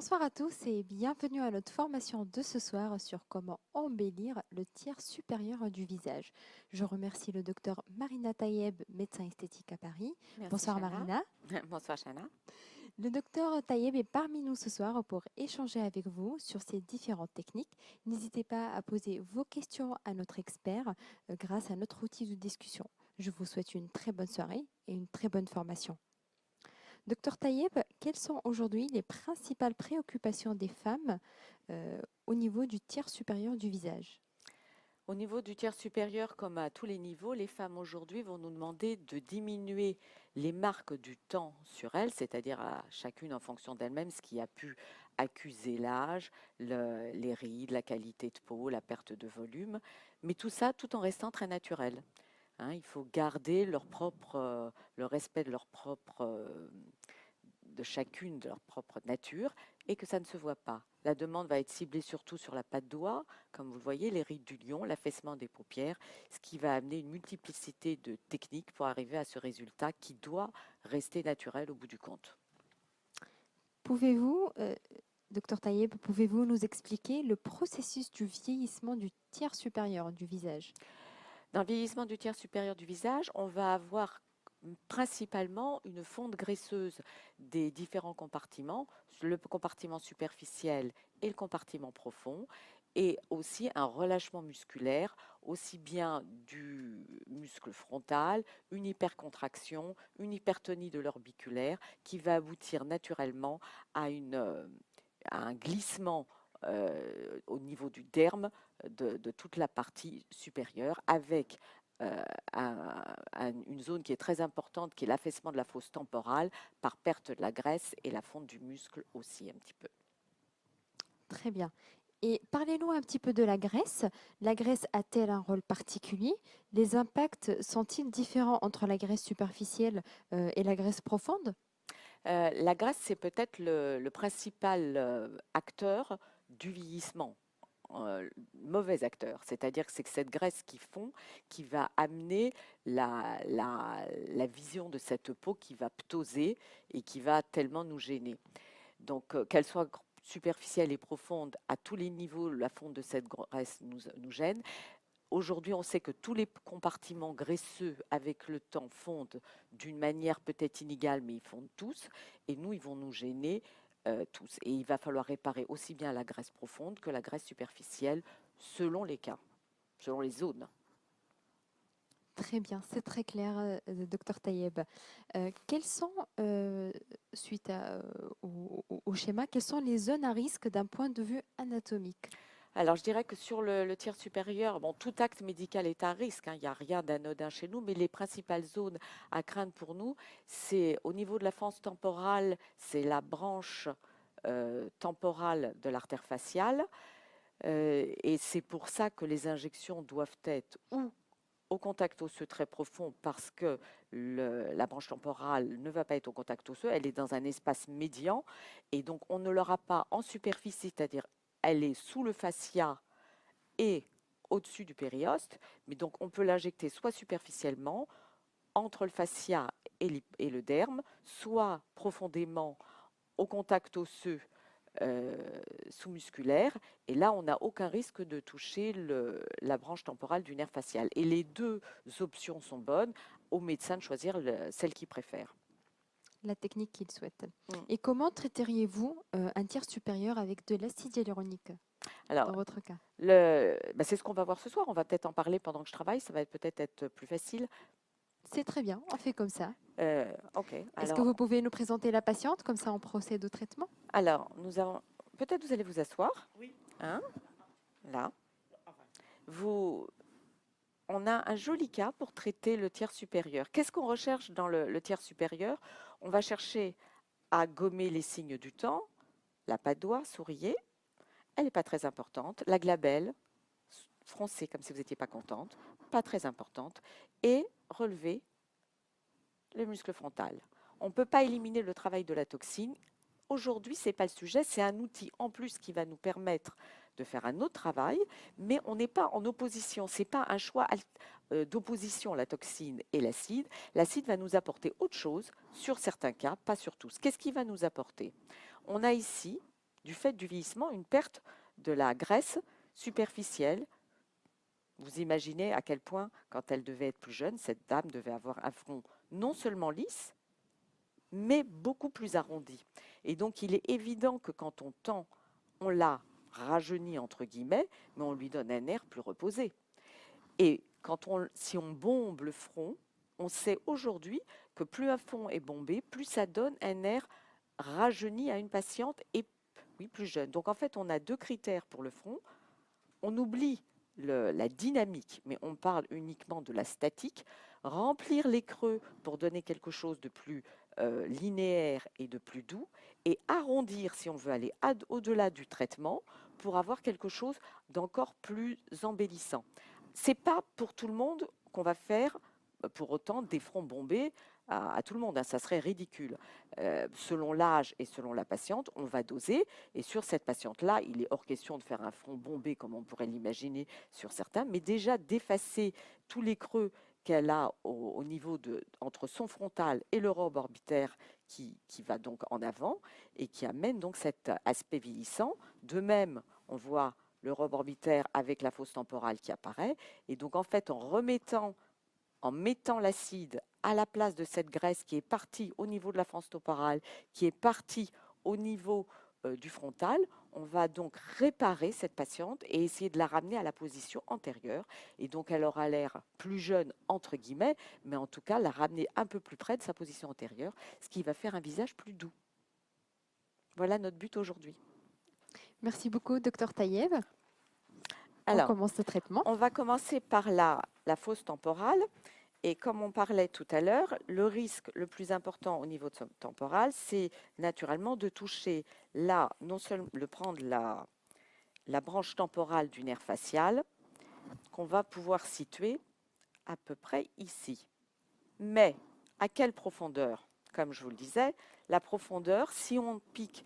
Bonsoir à tous et bienvenue à notre formation de ce soir sur comment embellir le tiers supérieur du visage. Je remercie le docteur Marina Tayeb, médecin esthétique à Paris. Merci Bonsoir Chana. Marina. Bonsoir Chana. Le docteur Tayeb est parmi nous ce soir pour échanger avec vous sur ces différentes techniques. N'hésitez pas à poser vos questions à notre expert grâce à notre outil de discussion. Je vous souhaite une très bonne soirée et une très bonne formation. Docteur Tayeb, quelles sont aujourd'hui les principales préoccupations des femmes au niveau du tiers supérieur du visage? Au niveau du tiers supérieur, comme à tous les niveaux, les femmes aujourd'hui vont nous demander de diminuer les marques du temps sur elles, c'est-à-dire à chacune en fonction d'elle-même, ce qui a pu accuser l'âge, les rides, la qualité de peau, la perte de volume, mais tout ça tout en restant très naturel. Hein. Il faut garder le respect de leur propre de chacune de leur propre nature et que ça ne se voit pas. La demande va être ciblée surtout sur la patte d'oie, comme vous le voyez, les rides du lion, l'affaissement des paupières, ce qui va amener une multiplicité de techniques pour arriver à ce résultat qui doit rester naturel au bout du compte. Pouvez-vous, docteur Tayeb, pouvez-vous nous expliquer le processus du vieillissement du tiers supérieur du visage? Dans le vieillissement du tiers supérieur du visage, on va avoir principalement une fonte graisseuse des différents compartiments, le compartiment superficiel et le compartiment profond, et aussi un relâchement musculaire, aussi bien du muscle frontal, une hypercontraction, une hypertonie de l'orbiculaire, qui va aboutir naturellement à, à un glissement au niveau du derme de toute la partie supérieure avec euh, une zone qui est très importante, qui est l'affaissement de la fosse temporale par perte de la graisse et la fonte du muscle aussi un petit peu. Très bien. Et parlez-nous un petit peu de la graisse. La graisse a-t-elle un rôle particulier? Les impacts sont-ils différents entre la graisse superficielle et la graisse profonde? La graisse, c'est peut-être le principal acteur du vieillissement. Mauvais acteur, c'est-à-dire que c'est que cette graisse qui fond qui va amener la vision de cette peau qui va ptoser et qui va tellement nous gêner. Donc, qu'elle soit superficielle et profonde, à tous les niveaux, la fonte de cette graisse nous gêne. Aujourd'hui, on sait que tous les compartiments graisseux, avec le temps, fondent d'une manière peut-être inégale, mais ils fondent tous. Et nous, ils vont nous gêner tous. Et il va falloir réparer aussi bien la graisse profonde que la graisse superficielle, selon les cas, selon les zones. Très bien, c'est très clair, docteur Tayeb. Quelles sont, suite au schéma, quelles sont les zones à risque d'un point de vue anatomique? Alors, je dirais que sur le tiers supérieur, bon, tout acte médical est à risque, hein, il n'y a rien d'anodin chez nous, mais les principales zones à craindre pour nous, c'est au niveau de la fosse temporale, c'est la branche temporale de l'artère faciale, et c'est pour ça que les injections doivent être ou au contact osseux très profond parce que la branche temporale ne va pas être au contact osseux, elle est dans un espace médian et donc on ne l'aura pas en superficie, c'est-à-dire elle est sous le fascia et au-dessus du périoste, mais donc on peut l'injecter soit superficiellement entre le fascia et le derme, soit profondément au contact osseux sous-musculaire, et là, on n'a aucun risque de toucher la branche temporale du nerf facial. Et les deux options sont bonnes, au médecin de choisir celle qu'il préfère. La technique qu'il souhaite. Mm. Et comment traiteriez-vous un tiers supérieur avec de l'acide hyaluronique Alors, dans votre cas? c'est ce qu'on va voir ce soir. On va peut-être en parler pendant que je travaille. Ça va peut-être être plus facile. C'est très bien, on fait comme ça. Ok. Est-ce que vous pouvez nous présenter la patiente, comme ça on procède au traitement? Alors, nous avons. Peut-être vous allez vous asseoir. Hein, là. Vous, on a un joli cas pour traiter le tiers supérieur. Qu'est-ce qu'on recherche dans le tiers supérieur? On va chercher à gommer les signes du temps, la patte d'oie, souriez, elle n'est pas très importante, la glabelle, froncez comme si vous n'étiez pas contente, pas très importante, et relever le muscle frontal. On ne peut pas éliminer le travail de la toxine. Aujourd'hui, ce n'est pas le sujet, c'est un outil en plus qui va nous permettre de faire un autre travail, mais on n'est pas en opposition. Ce n'est pas un choix d'opposition, la toxine et l'acide. L'acide va nous apporter autre chose sur certains cas, pas sur tous. Qu'est-ce qui va nous apporter? On a ici du fait du vieillissement, une perte de la graisse superficielle. Vous imaginez à quel point, quand elle devait être plus jeune, cette dame devait avoir un front non seulement lisse, mais beaucoup plus arrondi. Et donc, il est évident que quand on tend, on l'a rajeuni, entre guillemets, mais on lui donne un air plus reposé. Et si on bombe le front, on sait aujourd'hui que plus un front est bombé, plus ça donne un air rajeuni à une patiente et oui, plus jeune. Donc en fait, on a 2 critères pour le front. On oublie la dynamique, mais on parle uniquement de la statique. Remplir les creux pour donner quelque chose de plus linéaire et de plus doux, et arrondir si on veut aller au-delà du traitement pour avoir quelque chose d'encore plus embellissant. C'est pas pour tout le monde qu'on va faire pour autant des fronts bombés à tout le monde, hein, ça serait ridicule. Selon l'âge et selon la patiente, on va doser. Et sur cette patiente-là, il est hors question de faire un front bombé comme on pourrait l'imaginer sur certains, mais déjà d'effacer tous les creux qu'elle a au niveau entre son frontal et le lobe orbitaire qui va donc en avant et qui amène donc cet aspect vieillissant. De même, on voit le lobe orbitaire avec la fosse temporale qui apparaît. Et donc, en fait, en mettant l'acide à la place de cette graisse qui est partie au niveau de la fosse temporale, qui est partie au niveau du frontal, on va donc réparer cette patiente et essayer de la ramener à la position antérieure. Et donc, elle aura l'air plus jeune, entre guillemets, mais en tout cas, la ramener un peu plus près de sa position antérieure, ce qui va faire un visage plus doux. Voilà notre but aujourd'hui. Merci beaucoup, Dr Tayeb. On Alors, commence le traitement. on va commencer par la fosse temporale. Et comme on parlait tout à l'heure, le risque le plus important au niveau temporal, c'est naturellement de toucher là, non seulement de prendre la branche temporale du nerf facial, qu'on va pouvoir situer à peu près ici. Mais à quelle profondeur? Comme je vous le disais, la profondeur, si on pique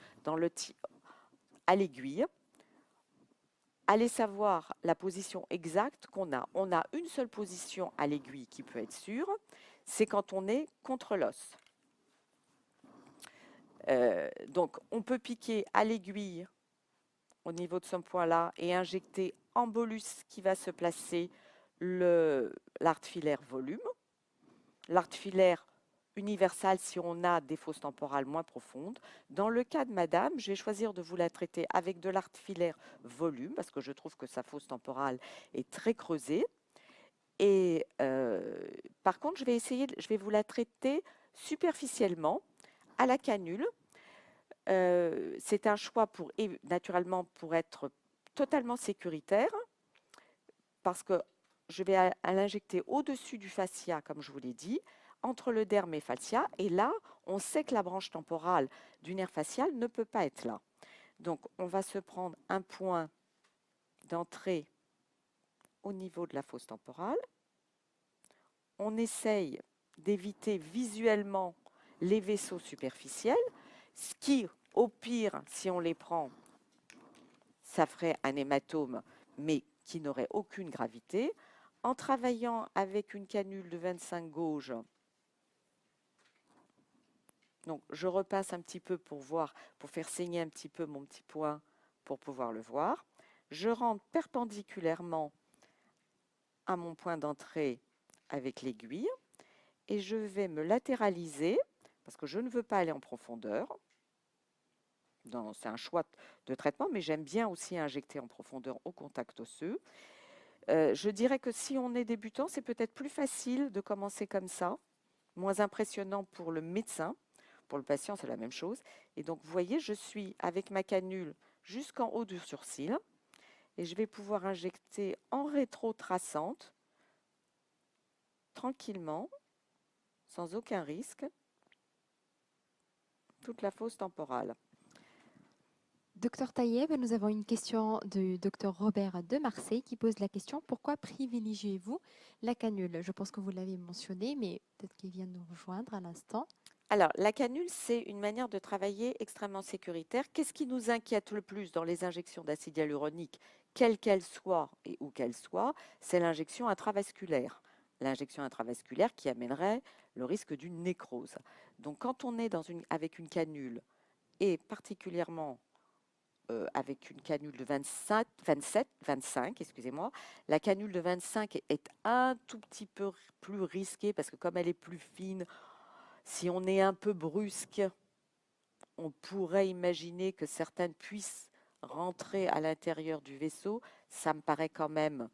à l'aiguille, allez savoir la position exacte qu'on a. On a une seule position à l'aiguille qui peut être sûre, c'est quand on est contre l'os. Donc, on peut piquer à l'aiguille au niveau de ce point-là et injecter en bolus qui va se placer l'artère volume. L'artère universal si on a des fosses temporales moins profondes. Dans le cas de madame, je vais choisir de vous la traiter avec de l'artère volume parce que je trouve que sa fosse temporale est très creusée. Et par contre, je vais vous la traiter superficiellement à la canule. C'est un choix naturellement pour être totalement sécuritaire parce que je vais à l'injecter au-dessus du fascia, comme je vous l'ai dit, entre le derme et fascia. Et là, on sait que la branche temporale du nerf facial ne peut pas être là. Donc, on va se prendre un point d'entrée au niveau de la fosse temporale. On essaye d'éviter visuellement les vaisseaux superficiels, ce qui, au pire, si on les prend, ça ferait un hématome, mais qui n'aurait aucune gravité. En travaillant avec une canule de 25 gauge, donc je repasse un petit peu pour voir, pour faire saigner un petit peu mon petit point pour pouvoir le voir. Je rentre perpendiculairement à mon point d'entrée avec l'aiguille et je vais me latéraliser parce que je ne veux pas aller en profondeur. C'est un choix de traitement, mais j'aime bien aussi injecter en profondeur au contact osseux. Je dirais que si on est débutant, c'est peut-être plus facile de commencer comme ça, moins impressionnant pour le médecin. Pour le patient, c'est la même chose. Et donc, vous voyez, je suis avec ma canule jusqu'en haut du sourcil et je vais pouvoir injecter en rétrotraçante, tranquillement, sans aucun risque, toute la fosse temporale. Dr Tayeb, nous avons une question du Dr Robert de Marseille qui pose la question: pourquoi privilégiez-vous la canule? Je pense que vous l'avez mentionné, mais peut-être qu'il vient de nous rejoindre à l'instant. Alors, la canule, c'est une manière de travailler extrêmement sécuritaire. Qu'est-ce qui nous inquiète le plus dans les injections d'acide hyaluronique, quelle qu'elle soit et où qu'elle soit? C'est l'injection intravasculaire. L'injection intravasculaire qui amènerait le risque d'une nécrose. Donc, quand on est avec une canule, et particulièrement avec une canule de 25, excusez-moi. La canule de 25 est un tout petit peu plus risquée parce que comme elle est plus fine, si on est un peu brusque, on pourrait imaginer que certaines puissent rentrer à l'intérieur du vaisseau. Ça me paraît quand même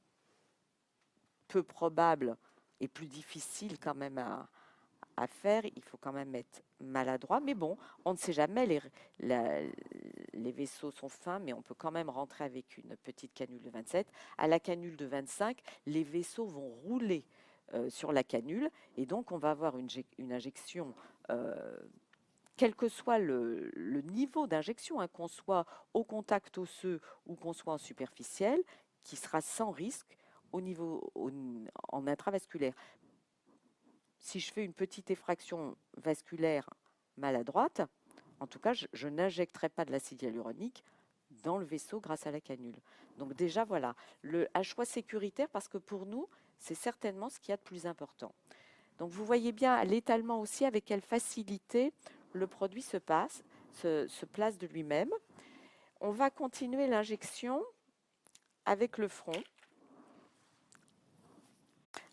peu probable et plus difficile quand même à faire. Il faut quand même être maladroit. Mais bon, on ne sait jamais. Les vaisseaux sont fins, mais on peut quand même rentrer avec une petite canule de 27. À la canule de 25, les vaisseaux vont rouler sur la canule et donc on va avoir une injection quel que soit le niveau d'injection, hein, qu'on soit au contact osseux ou qu'on soit en superficiel, qui sera sans risque en intravasculaire. Si je fais une petite effraction vasculaire maladroite, en tout cas, je n'injecterai pas de l'acide hyaluronique dans le vaisseau grâce à la canule. Donc déjà, voilà, un choix sécuritaire parce que pour nous, c'est certainement ce qu'il y a de plus important. Donc vous voyez bien l'étalement aussi avec quelle facilité le produit se place de lui-même. On va continuer l'injection avec le front.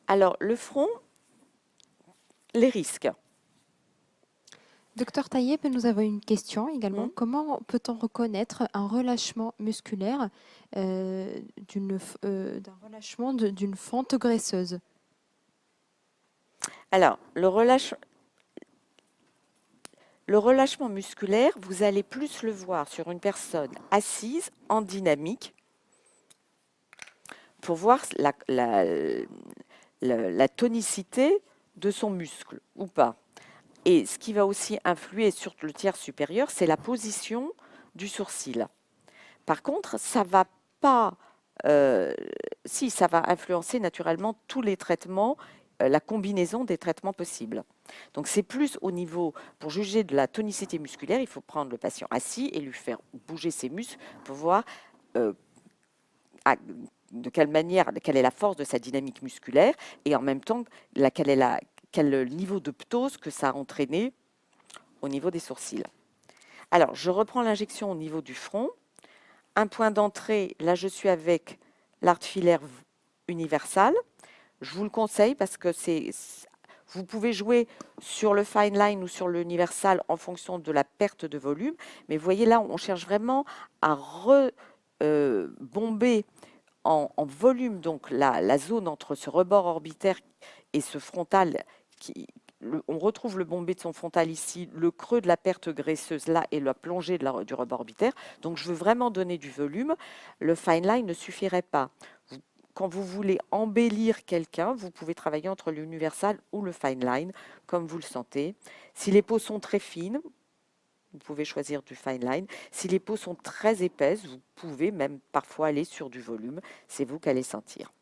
Alors le front, les risques. Docteur Taïeb, nous avons une question également. Hmm. Comment peut-on reconnaître un relâchement musculaire d'un relâchement d'une fente graisseuse? Alors le relâchement musculaire, vous allez plus le voir sur une personne assise en dynamique pour voir la tonicité de son muscle ou pas. Et ce qui va aussi influer sur le tiers supérieur, c'est la position du sourcil. Par contre, ça va pas, ça va influencer naturellement tous les traitements, la combinaison des traitements possibles. Donc c'est plus au niveau, pour juger de la tonicité musculaire, il faut prendre le patient assis et lui faire bouger ses muscles pour voir de quelle manière, quelle est la force de sa dynamique musculaire et en même temps quel niveau de ptose que ça a entraîné au niveau des sourcils. Alors, je reprends l'injection au niveau du front. Un point d'entrée, là je suis avec l'art filaire universal. Je vous le conseille parce que vous pouvez jouer sur le fine line ou sur l'universal en fonction de la perte de volume. Mais vous voyez là, on cherche vraiment à rebomber en volume donc la zone entre ce rebord orbitaire et ce frontal. On retrouve le bombé de son frontal ici, le creux de la perte graisseuse là et la plongée du rebord orbitaire. Donc je veux vraiment donner du volume. Le fine line ne suffirait pas. Quand vous voulez embellir quelqu'un, vous pouvez travailler entre l'universal ou le fine line, comme vous le sentez. Si les peaux sont très fines, vous pouvez choisir du fine line. Si les peaux sont très épaisses, vous pouvez même parfois aller sur du volume. C'est vous qui allez sentir.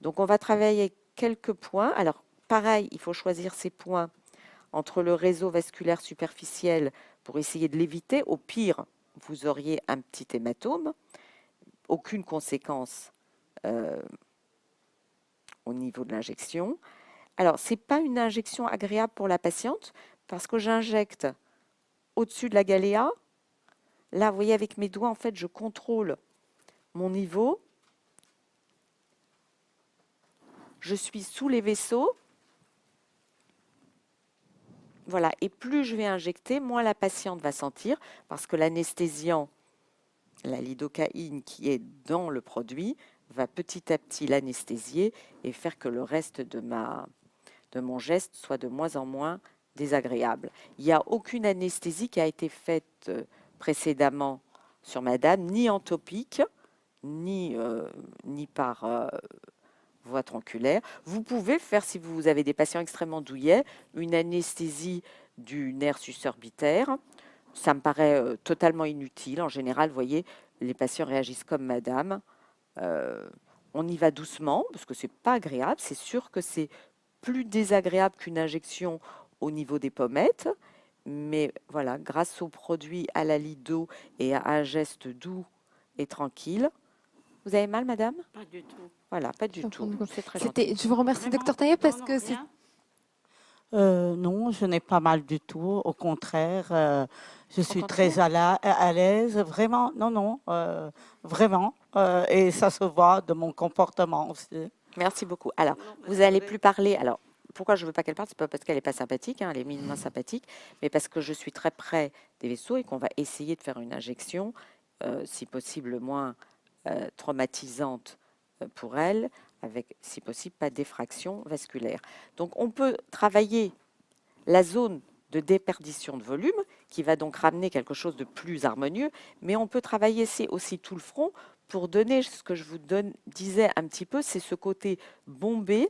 Donc, on va travailler quelques points. Alors, pareil, il faut choisir ces points entre le réseau vasculaire superficiel pour essayer de l'éviter. Au pire, vous auriez un petit hématome. Aucune conséquence au niveau de l'injection. Alors, ce n'est pas une injection agréable pour la patiente parce que j'injecte au-dessus de la galéa. Là, vous voyez, avec mes doigts, en fait, je contrôle mon niveau. Je suis sous les vaisseaux. Voilà, et plus je vais injecter, moins la patiente va sentir, parce que l'anesthésiant, la lidocaïne qui est dans le produit, va petit à petit l'anesthésier et faire que le reste de mon geste soit de moins en moins désagréable. Il n'y a aucune anesthésie qui a été faite précédemment sur madame, ni en topique, ni par voie tronculaire. Vous pouvez faire, si vous avez des patients extrêmement douillets, une anesthésie du nerf susorbitaire. Ça me paraît totalement inutile. En général, vous voyez, les patients réagissent comme madame. On y va doucement, parce que c'est pas agréable. C'est sûr que c'est plus désagréable qu'une injection au niveau des pommettes. Mais voilà, grâce au produit à la lido et à un geste doux et tranquille. Vous avez mal, madame? Pas du tout. Voilà, pas Je du suis en train tout. de voir. C'est très gentil. Je vous remercie, Vraiment? docteur Taïeb, Non, parce non, que c'est rien. Non, je n'ai pas mal du tout. Au contraire, je Au suis très contraire? à l'aise. Vraiment, non, non, vraiment. Et ça se voit de mon comportement aussi. Merci beaucoup. Alors, Non, mais vous c'est allez vrai. plus parler. Alors, pourquoi je veux pas qu'elle parte? C'est pas parce qu'elle est pas sympathique, hein, elle est minimum sympathique, mais parce que je suis très près des vaisseaux et qu'on va essayer de faire une injection, si possible le moins traumatisante pour elle, avec, si possible, pas d'effraction vasculaire. Donc, on peut travailler la zone de déperdition de volume, qui va donc ramener quelque chose de plus harmonieux, mais on peut travailler aussi tout le front pour donner ce que je vous disais un petit peu, c'est ce côté bombé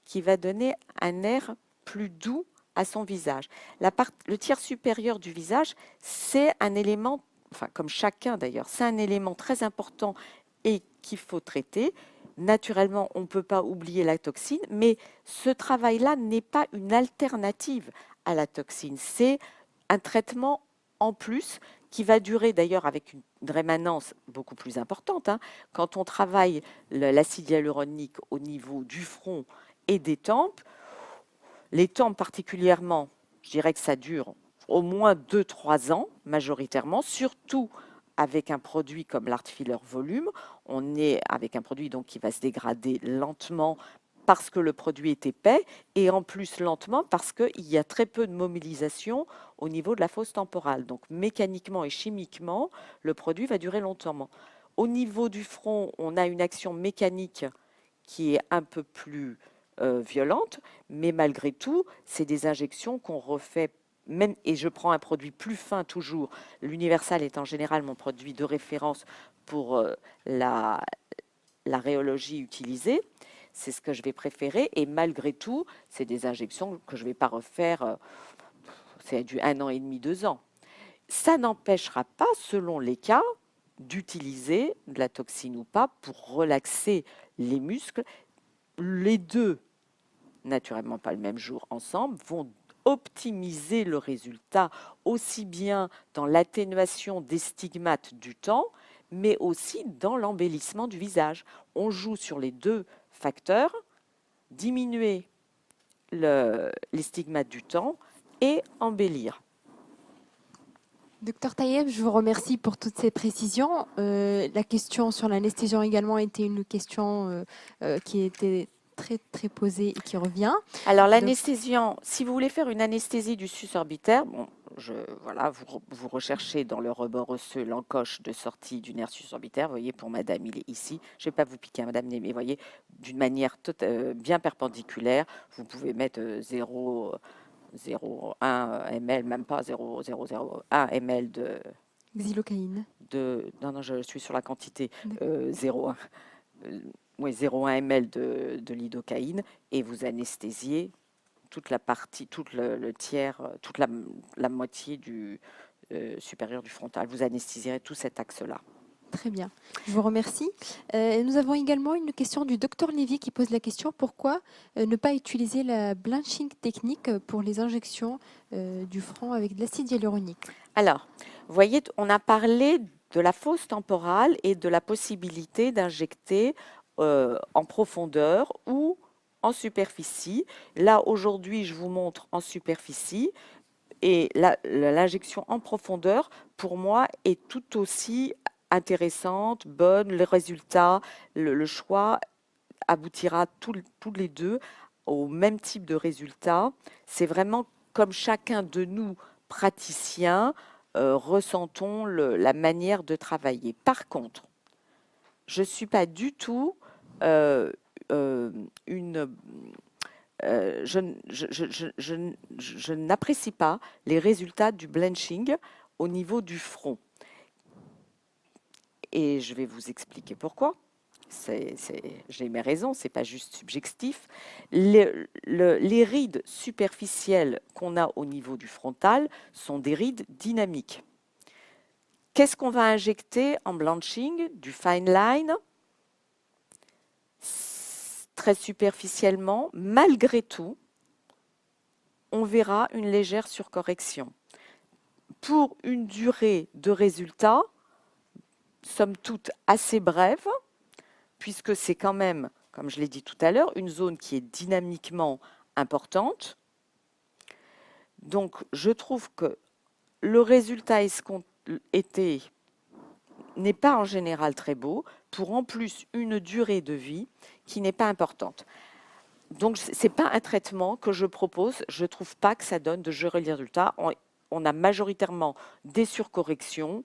qui va donner un air plus doux à son visage. Le tiers supérieur du visage, c'est un élément, enfin comme chacun d'ailleurs, c'est un élément très important et qu'il faut traiter. Naturellement, on ne peut pas oublier la toxine, mais ce travail-là n'est pas une alternative à la toxine. C'est un traitement en plus qui va durer d'ailleurs avec une rémanence beaucoup plus importante, hein. Quand on travaille l'acide hyaluronique au niveau du front et des tempes, les tempes particulièrement, je dirais que ça dure au moins 2-3 ans majoritairement, surtout avec un produit comme l'Art Filler Volume. On est avec un produit donc qui va se dégrader lentement parce que le produit est épais et en plus lentement parce qu'il y a très peu de mobilisation au niveau de la fosse temporale. Donc mécaniquement et chimiquement, le produit va durer longtemps. Au niveau du front, on a une action mécanique qui est un peu plus violente, mais malgré tout, c'est des injections qu'on refait même, et je prends un produit plus fin toujours. L'Universal est en général mon produit de référence pour la, la rhéologie utilisée. C'est ce que je vais préférer, et malgré tout, c'est des injections que je ne vais pas refaire, c'est du 1 an et demi, 2 ans. Ça n'empêchera pas, selon les cas, d'utiliser de la toxine ou pas pour relaxer les muscles. Les deux, naturellement pas le même jour ensemble, vont optimiser le résultat aussi bien dans l'atténuation des stigmates du temps, mais aussi dans l'embellissement du visage. On joue sur les deux facteurs, diminuer les stigmates du temps et embellir. Docteur Tayeb, je vous remercie pour toutes ces précisions. La question sur l'anesthésion également était une question qui était très posée et qui revient. Alors Donc, l'anesthésiant, si vous voulez faire une anesthésie du sus orbitaire, bon, voilà, vous recherchez dans le rebord osseux l'encoche de sortie du nerf sus orbitaire. Vous voyez, pour madame, il est ici. Je ne vais pas vous piquer, hein, madame, mais vous voyez, d'une manière bien perpendiculaire, vous pouvez mettre 0,1 ml, même pas 0,001 ml xylocaïne. non, non, je suis sur la quantité, D'accord. 0,1 oui, 0,1 ml de lidocaïne, et vous anesthésiez toute la partie, tout le tiers, toute la moitié du supérieur du frontal. Vous anesthésierez tout cet axe-là. Très bien, je vous remercie. Nous avons également une question du docteur Lévy qui pose la question pourquoi ne pas utiliser la blanching technique pour les injections du front avec de l'acide hyaluronique? Alors, vous voyez, on a parlé de la fosse temporale et de la possibilité d'injecter en profondeur ou en superficie. Là, aujourd'hui, je vous montre en superficie. Et l'injection en profondeur, pour moi, est tout aussi intéressante, bonne. Le résultat, le choix aboutira tous les deux au même type de résultat. C'est vraiment comme chacun de nous, praticiens, ressentons la manière de travailler. Par contre, je ne suis pas du tout une je n'apprécie pas les résultats du blanching au niveau du front. Et je vais vous expliquer pourquoi. J'ai mes raisons, c'est pas juste subjectif. Les rides superficielles qu'on a au niveau du frontal sont des rides dynamiques. Qu'est-ce qu'on va injecter en blanching? Du fine line, très superficiellement. Malgré tout, on verra une légère surcorrection. Pour une durée de résultat, somme toute assez brève, puisque c'est quand même, comme je l'ai dit tout à l'heure, une zone qui est dynamiquement importante. Donc, je trouve que le résultat escompté n'est pas en général très beau, pour en plus une durée de vie qui n'est pas importante. Donc, ce n'est pas un traitement que je propose. Je ne trouve pas que ça donne de jolis résultats. On a majoritairement des surcorrections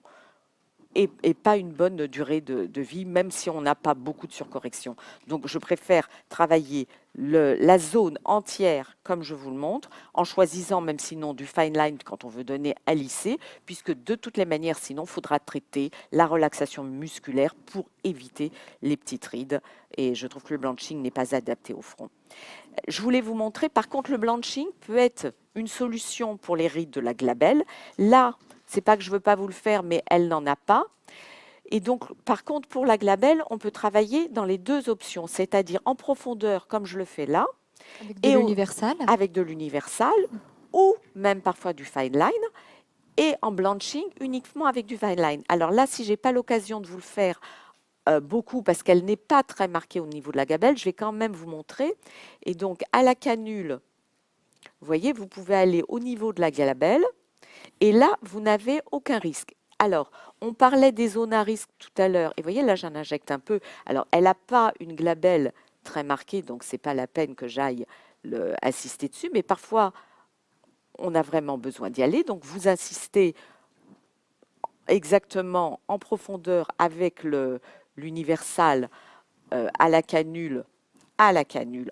et pas une bonne durée de vie, même si on n'a pas beaucoup de surcorrection. Donc, je préfère travailler la zone entière, comme je vous le montre, en choisissant même sinon du fine line quand on veut donner un lissé, puisque de toutes les manières, sinon, il faudra traiter la relaxation musculaire pour éviter les petites rides. Et je trouve que le blanching n'est pas adapté au front. Je voulais vous montrer, par contre, le blanching peut être une solution pour les rides de la glabelle. Là, c'est pas que je veux pas vous le faire, mais elle n'en a pas. Et donc, par contre, pour la glabelle, on peut travailler dans les deux options, c'est-à-dire en profondeur, comme je le fais là, Avec de l'universal. avec de l'universal, ou même parfois du fine line, et en blanching uniquement avec du fine line. Alors là, si j'ai pas l'occasion de vous le faire beaucoup, parce qu'elle n'est pas très marquée au niveau de la glabelle, je vais quand même vous montrer. Et donc, à la canule, vous voyez, vous pouvez aller au niveau de la glabelle, et là, vous n'avez aucun risque. Alors, on parlait des zones à risque tout à l'heure. Et vous voyez, là, j'en injecte un peu. Alors, elle n'a pas une glabelle très marquée, donc ce n'est pas la peine que j'aille assister dessus. Mais parfois, on a vraiment besoin d'y aller. Donc, vous insistez exactement en profondeur avec l'universal à la canule,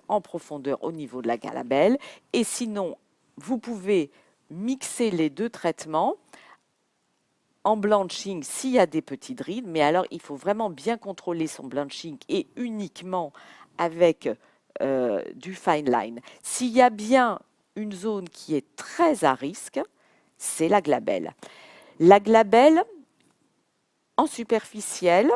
en profondeur au niveau de la glabelle. Et sinon, vous pouvez mixer les deux traitements en blanching s'il y a des petites rides, mais alors il faut vraiment bien contrôler son blanching et uniquement avec du fine line. S'il y a bien une zone qui est très à risque, c'est la glabelle. La glabelle, en superficielle,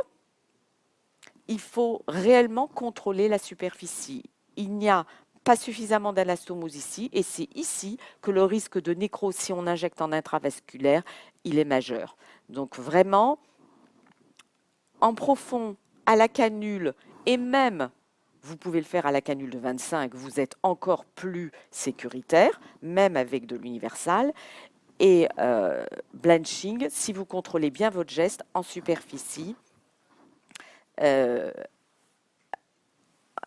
il faut réellement contrôler la superficie. Il n'y a pas suffisamment d'anastomose ici, et c'est ici que le risque de nécrose, si on injecte en intravasculaire, il est majeur. Donc vraiment, en profond, à la canule, et même, vous pouvez le faire à la canule de 25, vous êtes encore plus sécuritaire, même avec de l'universal. Et blanching, si vous contrôlez bien votre geste en superficie,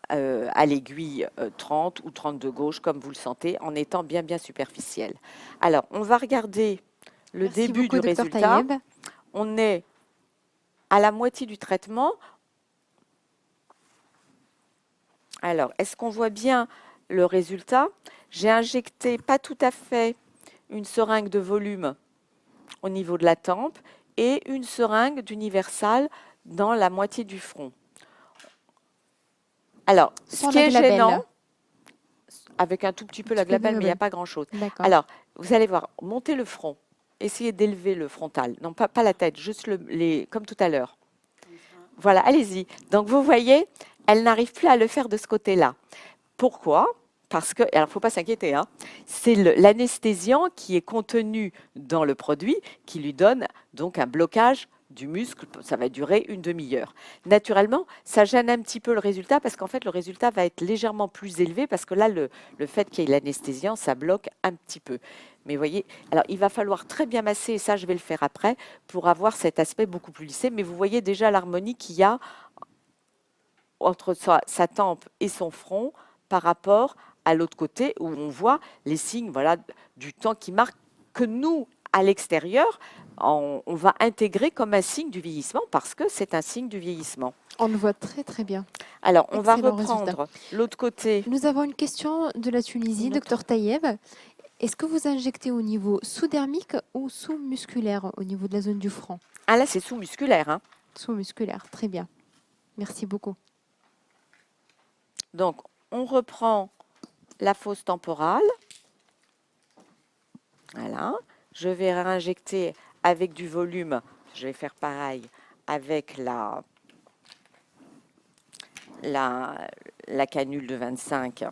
à l'aiguille 30 ou 32 gauche, comme vous le sentez, en étant bien superficiel. Alors, on va regarder le Merci début beaucoup, du Dr résultat. Tayeb. On est à la moitié du traitement. Alors, est-ce qu'on voit bien le résultat? J'ai injecté pas tout à fait une seringue de volume au niveau de la tempe et une seringue d'universal dans la moitié du front. Alors, Sans ce qui la est glabelle. gênant, avec un tout petit peu Un la petit peu de glabelle, mais il n'y a glabelle. pas grand-chose. D'accord. Alors, vous allez voir, montez le front. Essayez d'élever le frontal. Non, pas la tête, juste comme tout à l'heure. Voilà, allez-y. Donc, vous voyez, elle n'arrive plus à le faire de ce côté-là. Pourquoi? Parce que, alors il ne faut pas s'inquiéter, hein, c'est l'anesthésiant qui est contenu dans le produit qui lui donne donc un blocage du muscle, ça va durer une demi-heure. Naturellement, ça gêne un petit peu le résultat parce qu'en fait, le résultat va être légèrement plus élevé parce que là, le fait qu'il y ait l'anesthésiant, ça bloque un petit peu. Mais vous voyez, alors il va falloir très bien masser, et ça, je vais le faire après, pour avoir cet aspect beaucoup plus lissé. Mais vous voyez déjà l'harmonie qu'il y a entre sa tempe et son front par rapport à l'autre côté où on voit les signes du temps qui marque que nous, à l'extérieur, on va intégrer comme un signe du vieillissement parce que c'est un signe du vieillissement. On le voit très bien. Alors, on va Excellent reprendre l'autre côté. Nous avons une question de la Tunisie, Dr Tayeb. Est-ce que vous injectez au niveau sous-dermique ou sous-musculaire au niveau de la zone du front? Ah là, c'est sous-musculaire. Hein. Sous-musculaire, très bien. Merci beaucoup. Donc, on reprend la fosse temporale. Voilà. Je vais réinjecter avec du volume. Je vais faire pareil avec la canule de 25.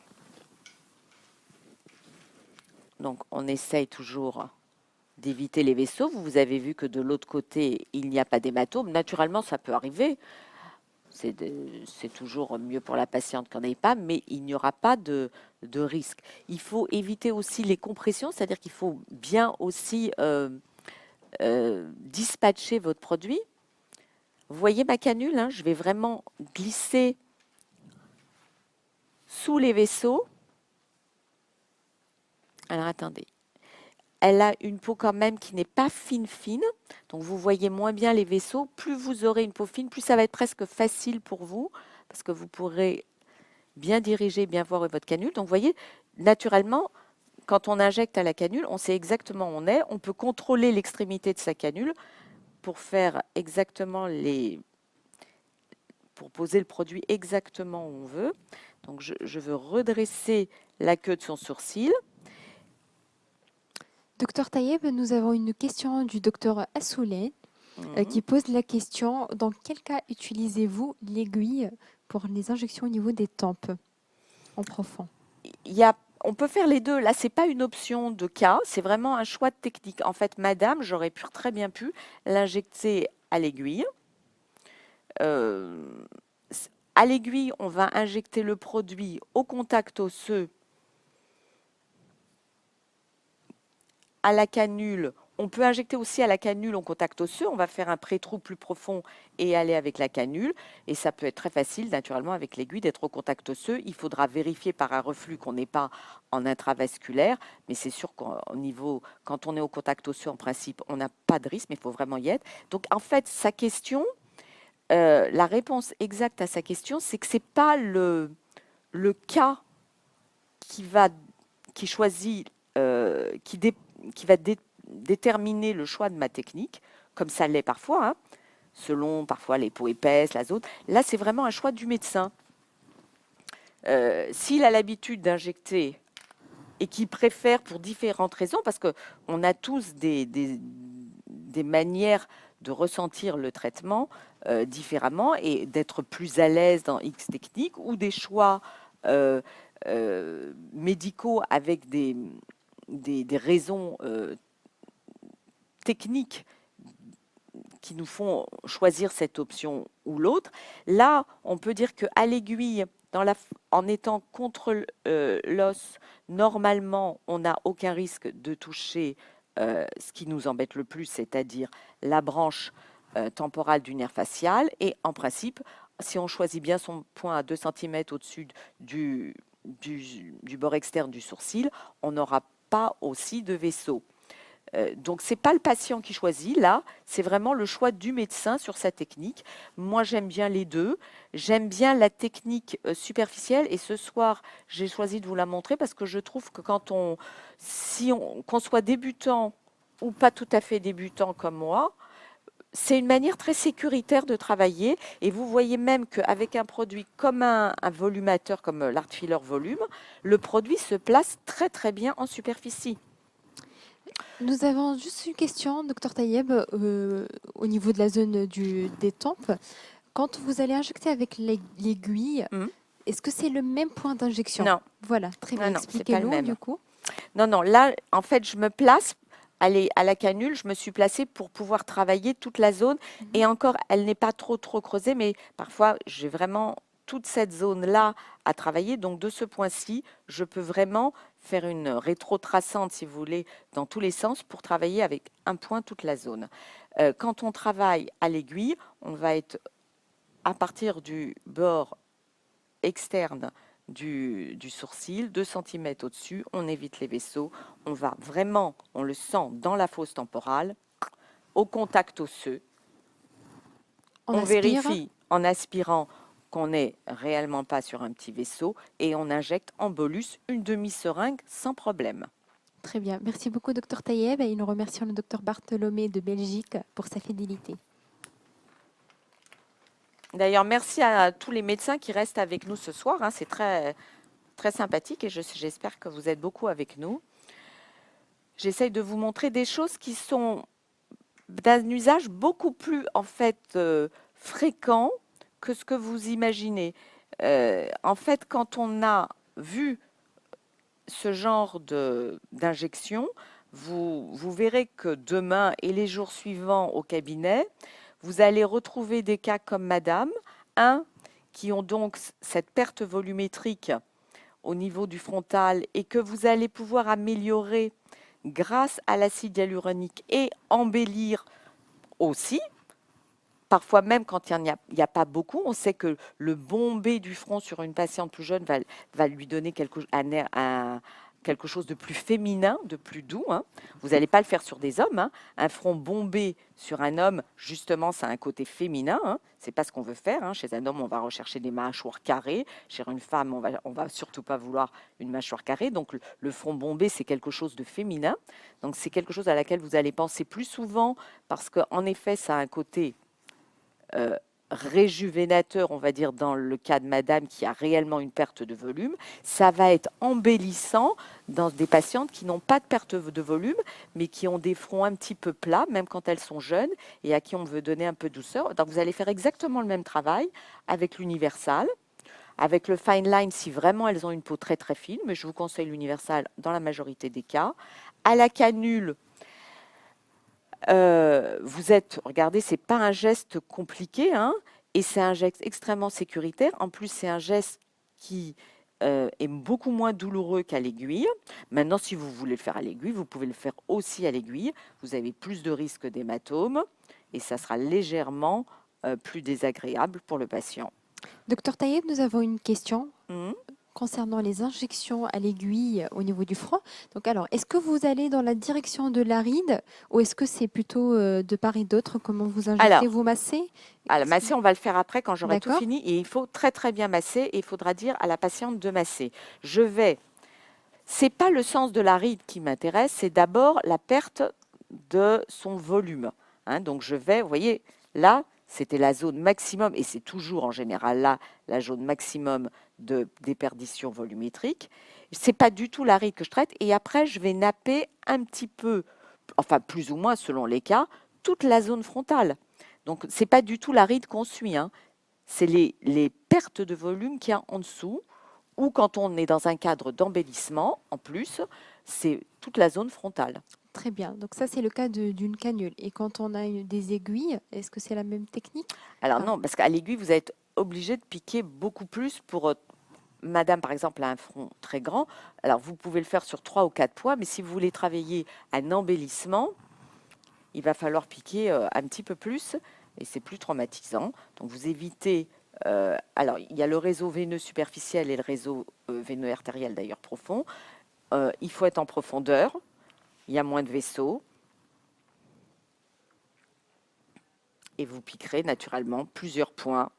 Donc, on essaye toujours d'éviter les vaisseaux. Vous avez vu que de l'autre côté, il n'y a pas d'hématome. Naturellement, ça peut arriver. c'est toujours mieux pour la patiente qu'on n'ait pas, mais il n'y aura pas de risque. Il faut éviter aussi les compressions, c'est-à-dire qu'il faut bien aussi dispatcher votre produit. Vous voyez ma canule, hein, je vais vraiment glisser sous les vaisseaux. Alors attendez. Elle a une peau quand même qui n'est pas fine. Donc vous voyez moins bien les vaisseaux. Plus vous aurez une peau fine, plus ça va être presque facile pour vous, parce que vous pourrez bien diriger, bien voir votre canule. Donc vous voyez, naturellement, quand on injecte à la canule, on sait exactement où on est. On peut contrôler l'extrémité de sa canule pour faire exactement pour poser le produit exactement où on veut. Donc je veux redresser la queue de son sourcil. Docteur Tayeb, nous avons une question du docteur Assoulet qui pose la question: dans quel cas utilisez-vous l'aiguille pour les injections au niveau des tempes en profond? On peut faire les deux. Là, c'est pas une option de cas, c'est vraiment un choix de technique. En fait, madame, j'aurais très bien pu l'injecter à l'aiguille. À l'aiguille, on va injecter le produit au contact osseux. À la canule, on peut injecter aussi à la canule en contact osseux. On va faire un pré-trou plus profond et aller avec la canule. Et ça peut être très facile, naturellement, avec l'aiguille, d'être au contact osseux. Il faudra vérifier par un reflux qu'on n'est pas en intravasculaire. Mais c'est sûr qu'au niveau, quand on est au contact osseux, en principe, on n'a pas de risque, mais il faut vraiment y être. Donc, en fait, sa question, la réponse exacte à sa question, c'est que ce n'est pas le cas qui choisit, qui va déterminer le choix de ma technique, comme ça l'est parfois, hein, selon parfois les peaux épaisses, la zone. Là, c'est vraiment un choix du médecin. S'il a l'habitude d'injecter et qu'il préfère pour différentes raisons, parce qu'on a tous des manières de ressentir le traitement différemment et d'être plus à l'aise dans X techniques, ou des choix médicaux avec des raisons techniques qui nous font choisir cette option ou l'autre. Là, on peut dire qu'à l'aiguille, en étant contre l'os, normalement, on n'a aucun risque de toucher ce qui nous embête le plus, c'est-à-dire la branche temporale du nerf facial. Et en principe, si on choisit bien son point à 2 cm au-dessus du bord externe du sourcil, on n'aura pas aussi de vaisseau. Donc, ce n'est pas le patient qui choisit, là, c'est vraiment le choix du médecin sur sa technique. Moi, j'aime bien les deux. J'aime bien la technique superficielle, et ce soir, j'ai choisi de vous la montrer parce que je trouve que qu'on soit débutant ou pas tout à fait débutant comme moi, c'est une manière très sécuritaire de travailler. Et vous voyez même qu'avec un produit comme un volumateur, comme l'Art Filler Volume, le produit se place très très bien en superficie. Nous avons juste une question, docteur Tayeb, au niveau de la zone des tempes. Quand vous allez injecter avec l'aiguille, est-ce que c'est le même point d'injection? Non. Voilà, très bien. Non, c'est pas le Expliquez-nous même. du coup. Non, là, en fait, je me place à la canule, je me suis placée pour pouvoir travailler toute la zone. Et encore, elle n'est pas trop creusée, mais parfois, j'ai vraiment toute cette zone-là à travailler. Donc, de ce point-ci, je peux vraiment faire une rétrotraçante, si vous voulez, dans tous les sens pour travailler avec un point toute la zone. Quand on travaille à l'aiguille, on va être à partir du bord externe du sourcil, 2 cm au-dessus, on évite les vaisseaux, on va vraiment, on le sent dans la fosse temporale, au contact osseux. On vérifie en aspirant qu'on n'est réellement pas sur un petit vaisseau, et on injecte en bolus une demi-seringue sans problème. Très bien. Merci beaucoup, docteur Tayeb. Et nous remercions le docteur Bartholomé de Belgique pour sa fidélité. D'ailleurs, merci à tous les médecins qui restent avec nous ce soir. Hein, c'est très, très sympathique, et j'espère que vous êtes beaucoup avec nous. J'essaye de vous montrer des choses qui sont d'un usage beaucoup plus en fait fréquent que ce que vous imaginez. En fait, quand on a vu ce genre d'injection, vous verrez que demain et les jours suivants au cabinet, vous allez retrouver des cas comme madame, 1 qui ont donc cette perte volumétrique au niveau du frontal et que vous allez pouvoir améliorer grâce à l'acide hyaluronique et embellir aussi. Parfois même quand il n'y a pas beaucoup, on sait que le bombé du front sur une patiente plus jeune va lui donner quelque chose de plus féminin, de plus doux. Hein. Vous n'allez pas le faire sur des hommes. Hein. Un front bombé sur un homme, justement, ça a un côté féminin. Hein. Ce n'est pas ce qu'on veut faire. Hein. Chez un homme, on va rechercher des mâchoires carrées. Chez une femme, on va surtout pas vouloir une mâchoire carrée. Donc, le front bombé, c'est quelque chose de féminin. Donc, c'est quelque chose à laquelle vous allez penser plus souvent parce qu'en effet, ça a un côté réjuvénateur, on va dire, dans le cas de madame qui a réellement une perte de volume. Ça va être embellissant dans des patientes qui n'ont pas de perte de volume, mais qui ont des fronts un petit peu plats, même quand elles sont jeunes, et à qui on veut donner un peu de douceur. Donc, vous allez faire exactement le même travail avec l'universal, avec le fine line si vraiment elles ont une peau très très fine, mais je vous conseille l'universal dans la majorité des cas. À la canule, regardez, c'est pas un geste compliqué, hein, et c'est un geste extrêmement sécuritaire. En plus, c'est un geste qui est beaucoup moins douloureux qu'à l'aiguille. Maintenant, si vous voulez le faire à l'aiguille, vous pouvez le faire aussi à l'aiguille. Vous avez plus de risques d'hématome et ça sera légèrement plus désagréable pour le patient. Docteur Taïeb, nous avons une question Mhm. concernant les injections à l'aiguille au niveau du front. Donc alors, est-ce que vous allez dans la direction de la ride ou est-ce que c'est plutôt de part et d'autre? Comment vous injectez? Alors, Vous massez? Alors, masser, on va le faire après quand j'aurai tout D'accord. fini. Et il faut très très bien masser et il faudra dire à la patiente de masser. C'est pas le sens de la ride qui m'intéresse, c'est d'abord la perte de son volume. Hein. Donc je vais, vous voyez, là, c'était la zone maximum, et c'est toujours en général là la zone maximum de déperdition volumétrique. C'est pas du tout la ride que je traite. Et après, je vais napper un petit peu, enfin plus ou moins selon les cas, toute la zone frontale. Donc c'est pas du tout la ride qu'on suit. Hein. C'est les pertes de volume qu'il y a en dessous, ou quand on est dans un cadre d'embellissement, en plus, c'est toute la zone frontale. Très bien. Donc ça, c'est le cas d'une canule. Et quand on a des aiguilles, est-ce que c'est la même technique? Alors Ah. non, parce qu'à l'aiguille, vous êtes obligé de piquer beaucoup plus pour madame, par exemple, a un front très grand. Alors vous pouvez le faire sur 3 ou 4 points, mais si vous voulez travailler un embellissement, il va falloir piquer un petit peu plus et c'est plus traumatisant. Donc vous évitez. Alors il y a le réseau veineux superficiel et le réseau veineux artériel d'ailleurs profond. Il faut être en profondeur. Il y a moins de vaisseaux. Et vous piquerez naturellement plusieurs points,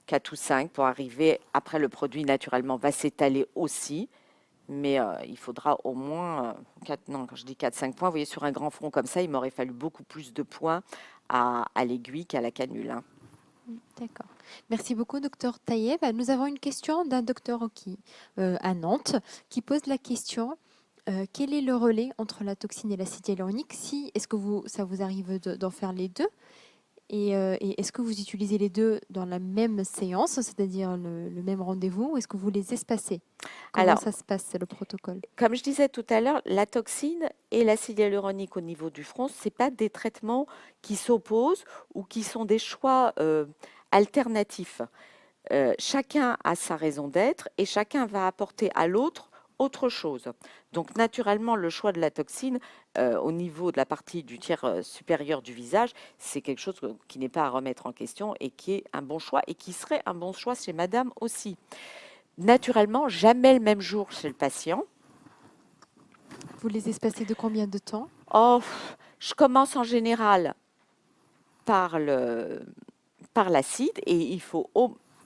4 ou 5, pour arriver. Après, le produit naturellement va s'étaler aussi. Mais il faudra au moins 4, non, quand je dis 4-5 points, vous voyez, sur un grand front comme ça, il m'aurait fallu beaucoup plus de points à l'aiguille qu'à la canule. Hein. D'accord. Merci beaucoup, docteur Taïeb. Nous avons une question d'un docteur à Nantes qui pose la question quel est le relais entre la toxine et l'acide hyaluronique? Est-ce que ça vous arrive d'en faire les deux? Et est-ce que vous utilisez les deux dans la même séance, c'est-à-dire le même rendez-vous, ou est-ce que vous les espacez? Comment Alors, ça se passe, le protocole? comme je disais tout à l'heure, la toxine et l'acide hyaluronique au niveau du front, ce n'est pas des traitements qui s'opposent ou qui sont des choix alternatifs. Chacun a sa raison d'être et chacun va apporter à l'autre autre chose. Donc naturellement, le choix de la toxine au niveau de la partie du tiers supérieur du visage, c'est quelque chose qui n'est pas à remettre en question et qui est un bon choix et qui serait un bon choix chez madame aussi. Naturellement, jamais le même jour chez le patient. Vous les espacez de combien de temps? Oh, je commence en général par l'acide et il faut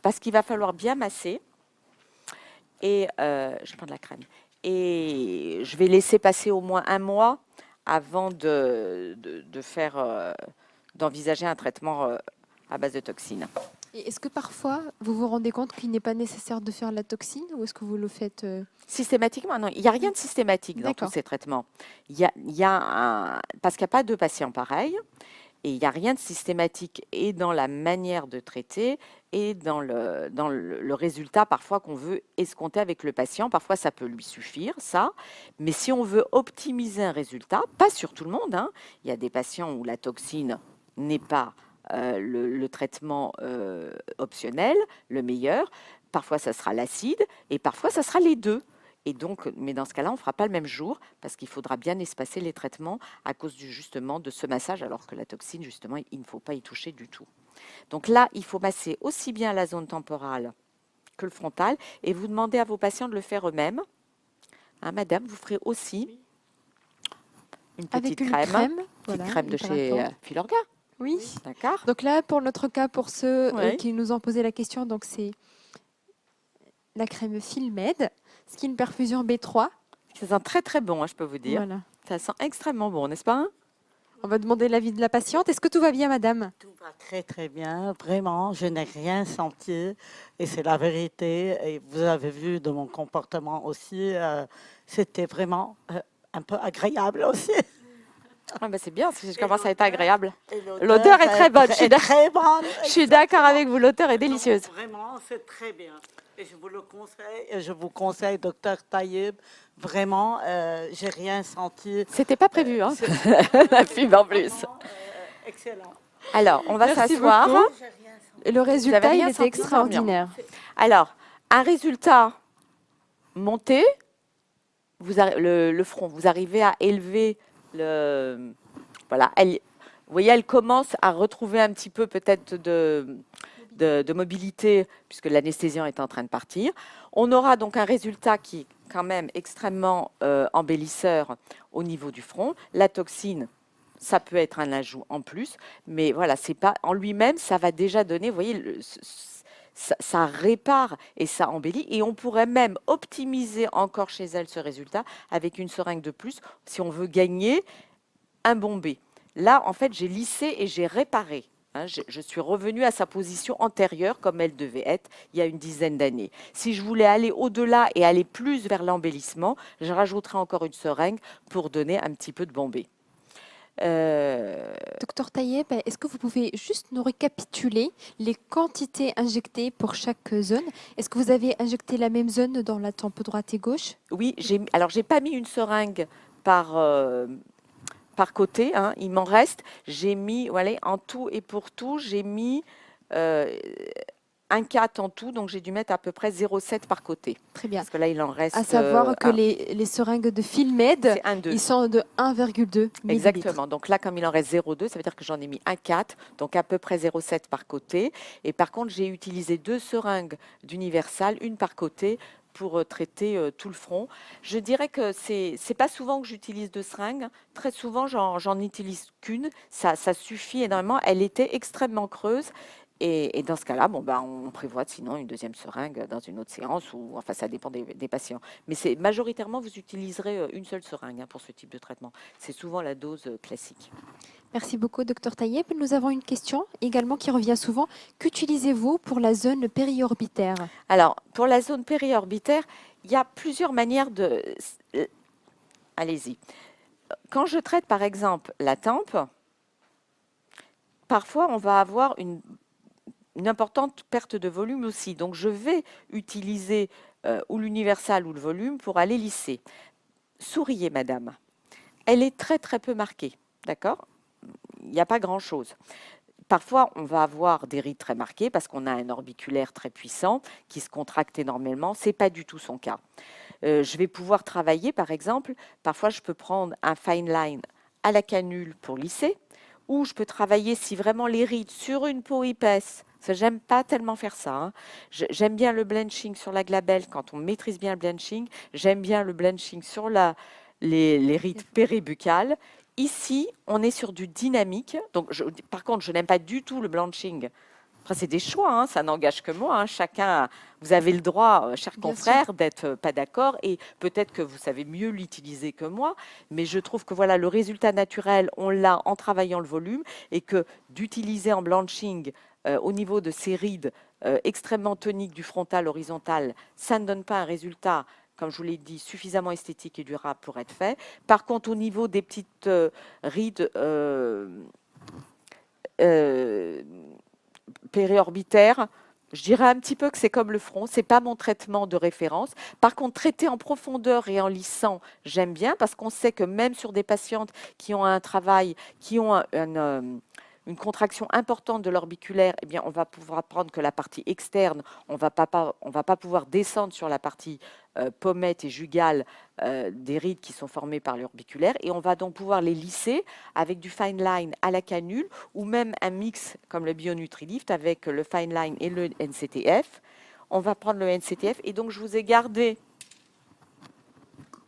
parce qu'il va falloir bien masser et je prends de la crème et je vais laisser passer au moins 1 mois avant d'envisager un traitement à base de toxines. Et est-ce que parfois vous vous rendez compte qu'il n'est pas nécessaire de faire la toxine, ou est-ce que vous le faites Systématiquement, non, il n'y a rien de systématique dans tous D'accord. ces traitements. Parce qu'il n'y a pas deux patients pareils. Et il n'y a rien de systématique et dans la manière de traiter et dans le résultat parfois qu'on veut escompter avec le patient. Parfois, ça peut lui suffire, ça. Mais si on veut optimiser un résultat, pas sur tout le monde, hein, il y a des patients où la toxine n'est pas le traitement optionnel, le meilleur. Parfois, ça sera l'acide et parfois, ça sera les deux. Et donc, mais dans ce cas-là, on ne fera pas le même jour parce qu'il faudra bien espacer les traitements à cause justement de ce massage, alors que la toxine, justement, il ne faut pas y toucher du tout. Donc là, il faut masser aussi bien la zone temporale que le frontal et vous demandez à vos patients de le faire eux-mêmes. Hein, madame, vous ferez aussi une petite Avec une crème, crème, petite voilà, crème de chez hydratante. Filorga. Oui. D'accord. Donc là, pour notre cas, pour ceux Oui. qui nous ont posé la question, donc c'est la crème Filmed, Skin Perfusion B3. Ça sent très très bon, hein, je peux vous dire. Voilà. Ça sent extrêmement bon, n'est-ce pas, hein? On va demander l'avis de la patiente. Est-ce que tout va bien, madame? Tout va très très bien, vraiment, je n'ai rien senti et c'est la vérité. Et vous avez vu de mon comportement aussi, c'était vraiment un peu agréable aussi. Ah, bah, c'est bien, je commence à être agréable. Et L'odeur est très bonne. très bonne. Je suis d'accord avec vous, l'odeur est délicieuse. Donc, vraiment, c'est très bien. Et je vous le conseille, et je vous conseille, docteur Taïeb, vraiment, j'ai rien senti. C'était pas prévu, hein, C'est la pub en plus. vraiment, excellent. Alors, on va Merci s'asseoir. beaucoup. J'ai rien senti. Et le résultat, rien il était senti, extraordinaire. Alors, un résultat monté, le front, vous arrivez à élever le... Voilà, vous voyez, elle commence à retrouver un petit peu peut-être de mobilité, puisque l'anesthésiant est en train de partir. On aura donc un résultat qui est quand même extrêmement embellisseur au niveau du front. La toxine, ça peut être un ajout en plus, mais voilà, c'est pas en lui-même, ça va déjà donner, vous voyez, ça répare et ça embellit. Et on pourrait même optimiser encore chez elle ce résultat avec une seringue de plus si on veut gagner un bombé. Là, en fait, j'ai lissé et j'ai réparé. Hein, je suis revenue à sa position antérieure comme elle devait être il y a une dizaine d'années. Si je voulais aller au-delà et aller plus vers l'embellissement, je rajouterais encore une seringue pour donner un petit peu de bombé. Docteur Taïeb, est-ce que vous pouvez juste nous récapituler les quantités injectées pour chaque zone? Est-ce que vous avez injecté la même zone dans la tempe droite et gauche? Oui, alors j'ai pas mis une seringue par côté, hein, il m'en reste. J'ai mis, voilà, en tout et pour tout, j'ai mis 1,4 en tout, donc j'ai dû mettre à peu près 0,7 par côté. Très bien. Parce que là, il en reste. À savoir que un. les seringues de Filmed, C'est 1,2. ils sont de 1,2 millilitres. Exactement. Donc là, comme il en reste 0,2, ça veut dire que j'en ai mis 1,4, donc à peu près 0,7 par côté. Et par contre, j'ai utilisé 2 seringues d'Universal, une par côté, pour traiter tout le front. Je dirais que c'est pas souvent que j'utilise 2 seringues. Très souvent, j'en utilise qu'une. Ça suffit énormément. Elle était extrêmement creuse. Et dans ce cas-là, bon, ben, on prévoit sinon une deuxième seringue dans une autre séance, ou enfin ça dépend des patients. Mais c'est majoritairement, vous utiliserez une seule seringue, hein, pour ce type de traitement. C'est souvent la dose classique. Merci beaucoup, docteur Taïeb. Nous avons une question également qui revient souvent. Qu'utilisez-vous pour la zone périorbitaire? Alors, pour la zone périorbitaire, il y a plusieurs manières de... Allez-y. Quand je traite par exemple la tempe, parfois on va avoir une importante perte de volume aussi. Donc, je vais utiliser ou l'universal ou le volume pour aller lisser. Souriez, madame. Elle est très, très peu marquée. D'accord? Il n'y a pas grand-chose. Parfois, on va avoir des rides très marquées parce qu'on a un orbiculaire très puissant qui se contracte énormément. Ce n'est pas du tout son cas. Je vais pouvoir travailler, par exemple, parfois je peux prendre un fine line à la canule pour lisser, ou je peux travailler, si vraiment les rides sur une peau épaisse, ça, j'aime pas tellement faire ça, hein. J'aime bien le blanching sur la glabelle quand on maîtrise bien le blanching. J'aime bien le blanching sur les rides péribuccales. Ici, on est sur du dynamique. Donc, par contre, je n'aime pas du tout le blanching. Après, c'est des choix, hein, ça n'engage que moi, hein. Chacun, vous avez le droit, chers Bien confrères, d'être pas d'accord, et peut-être que vous savez mieux l'utiliser que moi, mais je trouve que voilà, le résultat naturel, on l'a en travaillant le volume, et que d'utiliser en blanching au niveau de ces rides extrêmement toniques du frontal horizontal, ça ne donne pas un résultat, comme je vous l'ai dit, suffisamment esthétique et durable pour être fait. Par contre, au niveau des petites rides périorbitaires, je dirais un petit peu que c'est comme le front, c'est pas mon traitement de référence. Par contre, traiter en profondeur et en lissant, j'aime bien parce qu'on sait que même sur des patientes qui ont un travail, qui ont une contraction importante de l'orbiculaire, eh bien, on va pouvoir prendre que la partie externe, on va pas pouvoir descendre sur la partie pommette et jugale des rides qui sont formées par l'orbiculaire, et on va donc pouvoir les lisser avec du fine line à la canule ou même un mix comme le BioNutriLift avec le fine line et le NCTF. On va prendre le NCTF et donc je vous ai gardé.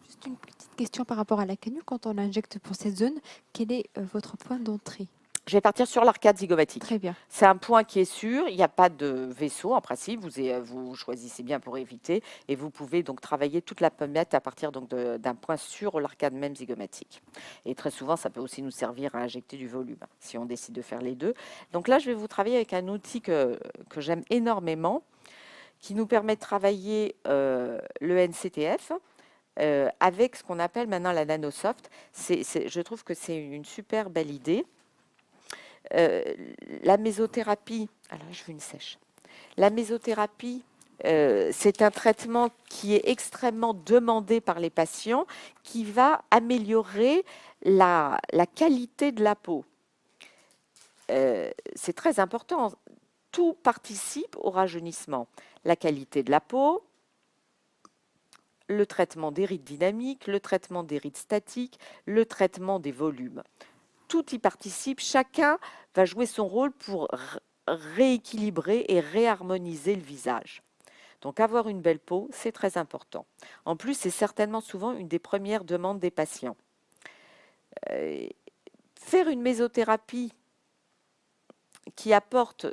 Juste une petite question par rapport à la canule. Quand on injecte pour cette zone, quel est votre point d'entrée? Je vais partir sur l'arcade zygomatique. Très bien. C'est un point qui est sûr, il n'y a pas de vaisseau en principe, vous choisissez bien pour éviter et vous pouvez donc travailler toute la pommette à partir donc d'un point sur l'arcade même zygomatique. Et très souvent, ça peut aussi nous servir à injecter du volume si on décide de faire les deux. Donc là, je vais vous travailler avec un outil que j'aime énormément qui nous permet de travailler le NCTF avec ce qu'on appelle maintenant la Nanosoft. Je trouve que c'est une super belle idée. La mésothérapie, alors je veux une sèche. La mésothérapie, c'est un traitement qui est extrêmement demandé par les patients, qui va améliorer la qualité de la peau. C'est très important. Tout participe au rajeunissement. La qualité de la peau, le traitement des rides dynamiques, le traitement des rides statiques, le traitement des volumes. Tout y participe, chacun va jouer son rôle pour rééquilibrer et réharmoniser le visage. Donc avoir une belle peau, c'est très important. En plus, c'est certainement souvent une des premières demandes des patients. Faire une mésothérapie qui apporte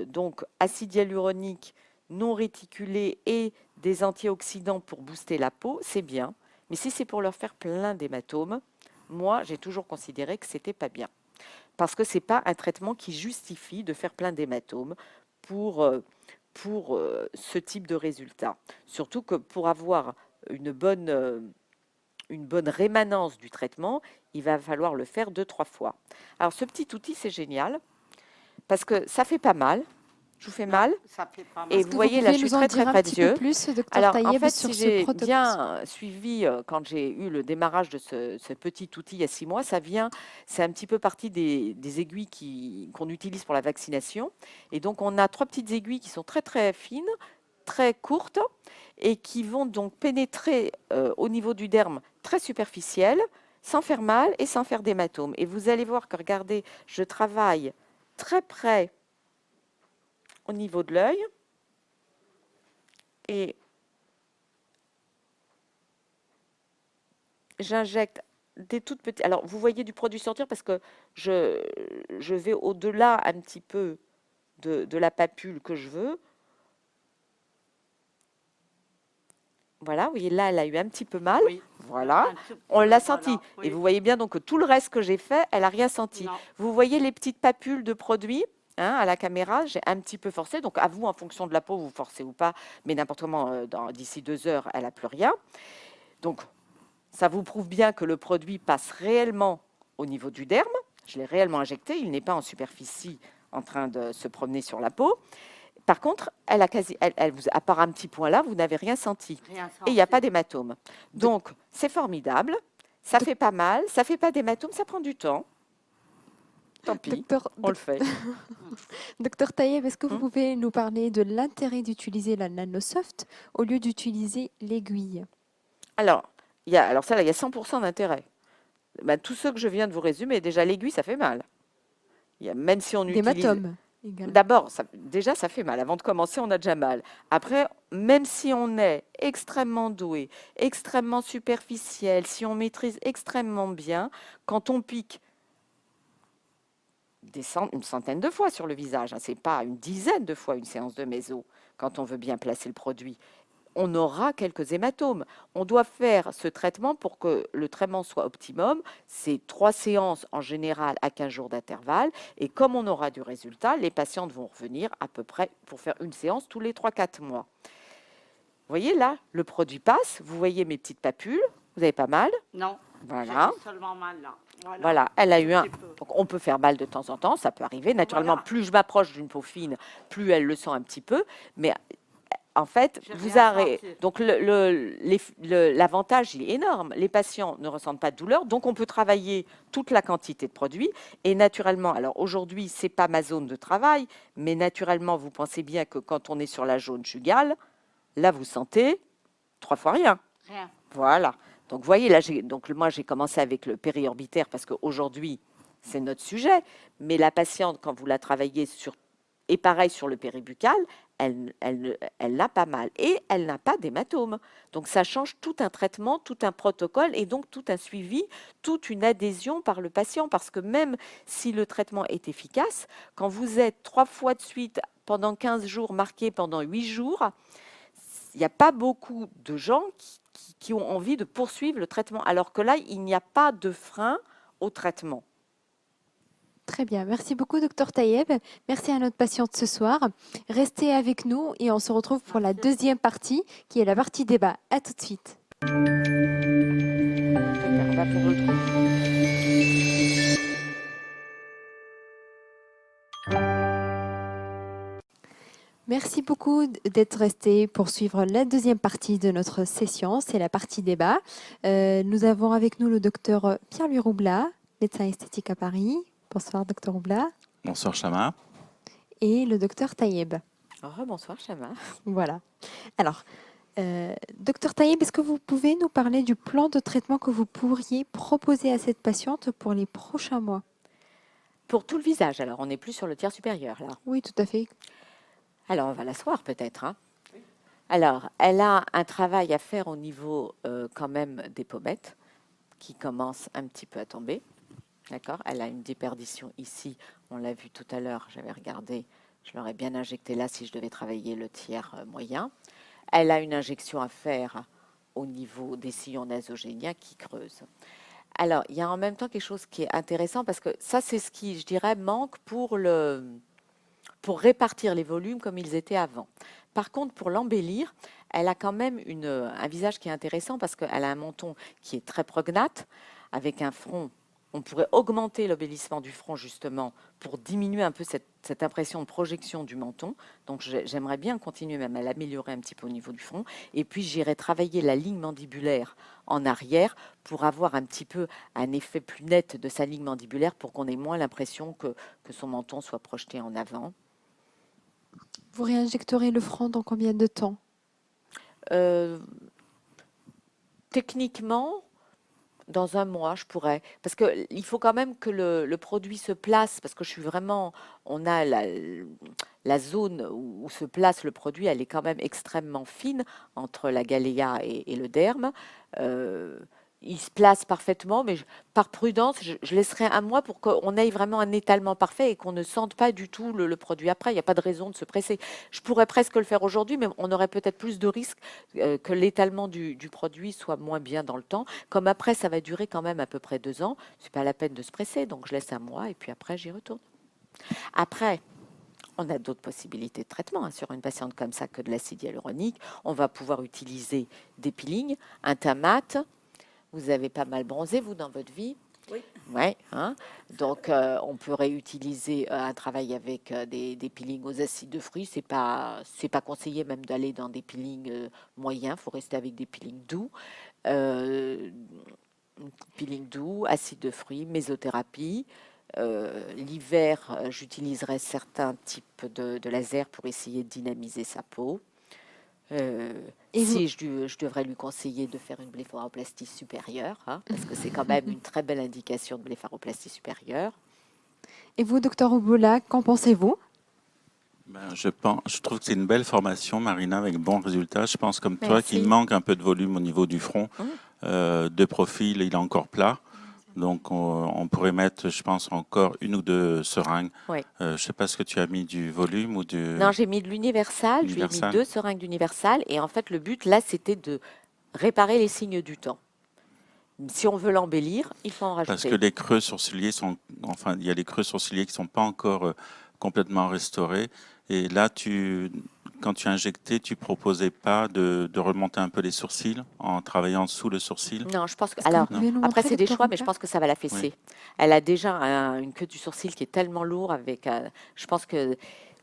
donc acide hyaluronique non réticulé et des antioxydants pour booster la peau, c'est bien. Mais si c'est pour leur faire plein d'hématomes, moi, j'ai toujours considéré que c'était pas bien. Parce que ce n'est pas un traitement qui justifie de faire plein d'hématomes pour ce type de résultat. Surtout que pour avoir une bonne rémanence du traitement, il va falloir le faire 2-3 fois. Alors, ce petit outil, c'est génial parce que ça fait pas mal. Je vous fais mal. Ça fait pas mal. Et vous voyez, là, je suis très, très près des yeux. Plus, Dr. Alors, en Taïeb, fait, sur si ce j'ai protocole. bien suivi, quand j'ai eu le démarrage de ce petit outil il y a 6 mois, c'est un petit peu partie des aiguilles qu'on utilise pour la vaccination. Et donc, on a 3 petites aiguilles qui sont très, très fines, très courtes, et qui vont donc pénétrer au niveau du derme très superficiel, sans faire mal et sans faire d'hématome. Et vous allez voir que, regardez, je travaille très près au niveau de l'œil et j'injecte des toutes petites. Alors, vous voyez du produit sortir parce que je vais au-delà un petit peu de la papule que je veux. Voilà, vous voyez là, elle a eu un petit peu mal. Oui. Voilà, Un tout petit on peu, l'a voilà, senti. oui. Et vous voyez bien donc que tout le reste que j'ai fait, elle n'a rien senti. Non. Vous voyez les petites papules de produit à la caméra, j'ai un petit peu forcé. Donc, à vous, en fonction de la peau, vous forcez ou pas. Mais n'importe comment, d'ici 2 heures, elle n'a plus rien. Donc, ça vous prouve bien que le produit passe réellement au niveau du derme. Je l'ai réellement injecté. Il n'est pas en superficie en train de se promener sur la peau. Par contre, à part un petit point là, vous n'avez rien senti. Et il n'y a pas d'hématome. Donc, c'est formidable. Ça fait pas mal. Ça fait pas d'hématome. Ça prend du temps. Tant pis, on le fait. Docteur Taïeb, est-ce que vous pouvez nous parler de l'intérêt d'utiliser la Nanosoft au lieu d'utiliser l'aiguille? Alors, il y a 100% d'intérêt. Tous ceux que je viens de vous résumer, déjà l'aiguille, ça fait mal. Même si on utilise... D'hématome également. D'abord, déjà, ça fait mal. Avant de commencer, on a déjà mal. Après, même si on est extrêmement doué, extrêmement superficiel, si on maîtrise extrêmement bien, quand on pique une centaine de fois sur le visage, ce n'est pas une dizaine de fois une séance de méso, quand on veut bien placer le produit, on aura quelques hématomes. On doit faire ce traitement pour que le traitement soit optimum. C'est 3 séances en général à 15 jours d'intervalle. Et comme on aura du résultat, les patientes vont revenir à peu près pour faire une séance tous les 3-4 mois. Vous voyez là, le produit passe. Vous voyez mes petites papules. Vous avez pas mal? Non. Voilà. J'ai seulement mal là. Voilà, elle a eu un. petit peu. Donc on peut faire mal de temps en temps, ça peut arriver. Naturellement, Voilà. plus je m'approche d'une peau fine, plus elle le sent un petit peu. Mais en fait, J'ai vous rien arrêtez. senti. Donc, l'avantage, il est énorme. Les patients ne ressentent pas de douleur, donc on peut travailler toute la quantité de produits. Et naturellement, alors aujourd'hui, ce n'est pas ma zone de travail, mais naturellement, vous pensez bien que quand on est sur la zone jugale, là, vous sentez 3 fois rien. Rien. Voilà. Donc, vous voyez, là, donc moi, j'ai commencé avec le périorbitaire parce qu'aujourd'hui, c'est notre sujet. Mais la patiente, quand vous la travaillez sur, et pareil sur le péribuccal, elle n'a pas mal et elle n'a pas d'hématome. Donc, ça change tout un traitement, tout un protocole et donc tout un suivi, toute une adhésion par le patient. Parce que même si le traitement est efficace, quand vous êtes 3 fois de suite pendant 15 jours, marqué pendant 8 jours, il n'y a pas beaucoup de gens qui ont envie de poursuivre le traitement, alors que là, il n'y a pas de frein au traitement. Très bien. Merci beaucoup, docteur Taïeb. Merci à notre patiente ce soir. Restez avec nous et on se retrouve pour la deuxième partie, qui est la partie débat. À tout de suite. Super, on va pour le trou. Merci beaucoup d'être resté pour suivre la deuxième partie de notre session, c'est la partie débat. Nous avons avec nous le docteur Pierre-Louis Roublat, médecin esthétique à Paris. Bonsoir, docteur Roublat. Bonsoir Chama. Et le docteur Taïeb. Bonsoir, Chama. Voilà. Alors, docteur Taïeb, est-ce que vous pouvez nous parler du plan de traitement que vous pourriez proposer à cette patiente pour les prochains mois? Pour tout le visage, alors on n'est plus sur le tiers supérieur là. Oui, tout à fait. Alors on va l'asseoir peut-être. Hein. Alors, elle a un travail à faire au niveau quand même des pommettes qui commencent un petit peu à tomber. D'accord. Elle a une déperdition ici. On l'a vu tout à l'heure. J'avais regardé. Je l'aurais bien injecté là si je devais travailler le tiers moyen. Elle a une injection à faire au niveau des sillons nasogéniens qui creusent. Alors, il y a en même temps quelque chose qui est intéressant parce que ça, c'est ce qui, je dirais, manque pour répartir les volumes comme ils étaient avant. Par contre, pour l'embellir, elle a quand même un visage qui est intéressant parce qu'elle a un menton qui est très prognate, avec un front. On pourrait augmenter l'embellissement du front justement pour diminuer un peu cette impression de projection du menton. Donc j'aimerais bien continuer même à l'améliorer un petit peu au niveau du front. Et puis j'irai travailler la ligne mandibulaire en arrière pour avoir un petit peu un effet plus net de sa ligne mandibulaire pour qu'on ait moins l'impression que son menton soit projeté en avant. Vous réinjecterez le front dans combien de temps? Techniquement, dans un mois, je pourrais. Parce qu'il faut quand même que le produit se place, parce que je suis vraiment... On a la zone où se place le produit, elle est quand même extrêmement fine entre la galéa et le derme. Il se place parfaitement, mais par prudence, je laisserai un mois pour qu'on ait vraiment un étalement parfait et qu'on ne sente pas du tout le produit après. Il n'y a pas de raison de se presser. Je pourrais presque le faire aujourd'hui, mais on aurait peut-être plus de risques que l'étalement du produit soit moins bien dans le temps. Comme après, ça va durer quand même à peu près 2 ans, c'est pas la peine de se presser, donc je laisse un mois et puis après, j'y retourne. Après, on a d'autres possibilités de traitement hein, sur une patiente comme ça que de l'acide hyaluronique. On va pouvoir utiliser des peelings, un teint mat. Vous avez pas mal bronzé, vous, dans votre vie? Oui. Ouais, hein. Donc, on peut réutiliser un travail avec des peelings aux acides de fruits. C'est pas conseillé même d'aller dans des peelings moyens. Il faut rester avec des peelings doux. Peeling doux, acide de fruits, mésothérapie. L'hiver, j'utiliserai certains types de laser pour essayer de dynamiser sa peau. Et vous- Si je devrais lui conseiller de faire une blépharoplastie supérieure, hein, parce que c'est quand même une très belle indication de blépharoplastie supérieure. Et vous, docteur Roublat, qu'en pensez-vous? Je trouve que c'est une belle formation, Marina, avec bons résultats. Je pense comme toi qu'il Merci. manque un peu de volume au niveau du front. De profil, il est encore plat. Donc, on pourrait mettre, je pense, encore 1 ou 2 seringues. Oui. Je ne sais pas ce que tu as mis du volume ou du... Non, j'ai mis de l'universal, je lui ai mis Universal. 2 seringues d'universal, et en fait, le but, là, c'était de réparer les signes du temps. Si on veut l'embellir, il faut en Parce rajouter. que les creux sourciliers sont... Enfin, il y a les creux sourciliers qui ne sont pas encore complètement restaurés. Et là, quand tu injectais, tu proposais pas de remonter un peu les sourcils en travaillant sous le sourcil? Non, je pense que... Est-ce que vous Alors, pouvez nous après, montrer, c'est des docteur choix, mais je Roublat? pense que ça va la fesser. Elle a déjà une queue du sourcil qui est tellement lourde avec... je pense que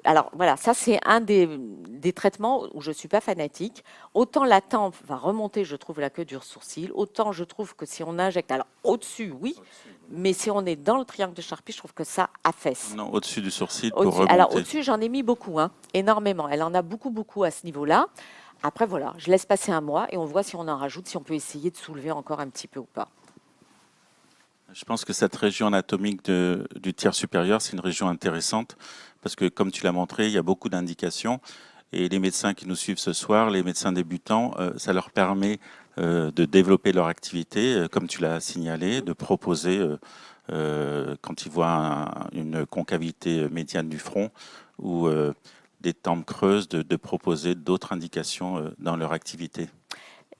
alors voilà, ça c'est un des traitements où je ne suis pas fanatique. Autant la tempe va remonter, je trouve, la queue du sourcil, autant je trouve que si on injecte, alors au-dessus, oui, mais si on est dans le triangle de Charpie, je trouve que ça affaisse. Non, au-dessus du sourcil pour Au-dessus, alors remonter. au-dessus, j'en ai mis beaucoup, hein, énormément. Elle en a beaucoup, beaucoup à ce niveau-là. Après, voilà, je laisse passer un mois et on voit si on en rajoute, si on peut essayer de soulever encore un petit peu ou pas. Je pense que cette région anatomique du tiers supérieur, c'est une région intéressante parce que, comme tu l'as montré, il y a beaucoup d'indications. Et les médecins qui nous suivent ce soir, les médecins débutants, ça leur permet de développer leur activité, comme tu l'as signalé, de proposer, quand ils voient une concavité médiane du front ou des tempes creuses, de proposer d'autres indications dans leur activité.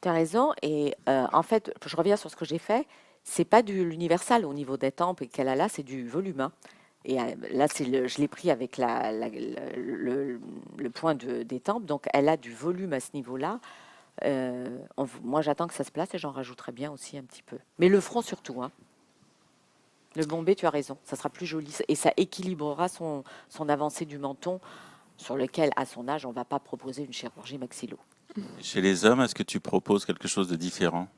Tu as raison. Et en fait, je reviens sur ce que j'ai fait. C'est pas de l'universal au niveau des tempes et qu'elle a là, c'est du volume, hein. Et là, je l'ai pris avec le point des tempes. Donc, elle a du volume à ce niveau-là. Moi, j'attends que ça se place et j'en rajouterai bien aussi un petit peu. Mais le front surtout, hein. Le bombé, tu as raison. Ça sera plus joli et ça équilibrera son avancée du menton sur lequel, à son âge, on ne va pas proposer une chirurgie maxillo. Chez les hommes, est-ce que tu proposes quelque chose de différent?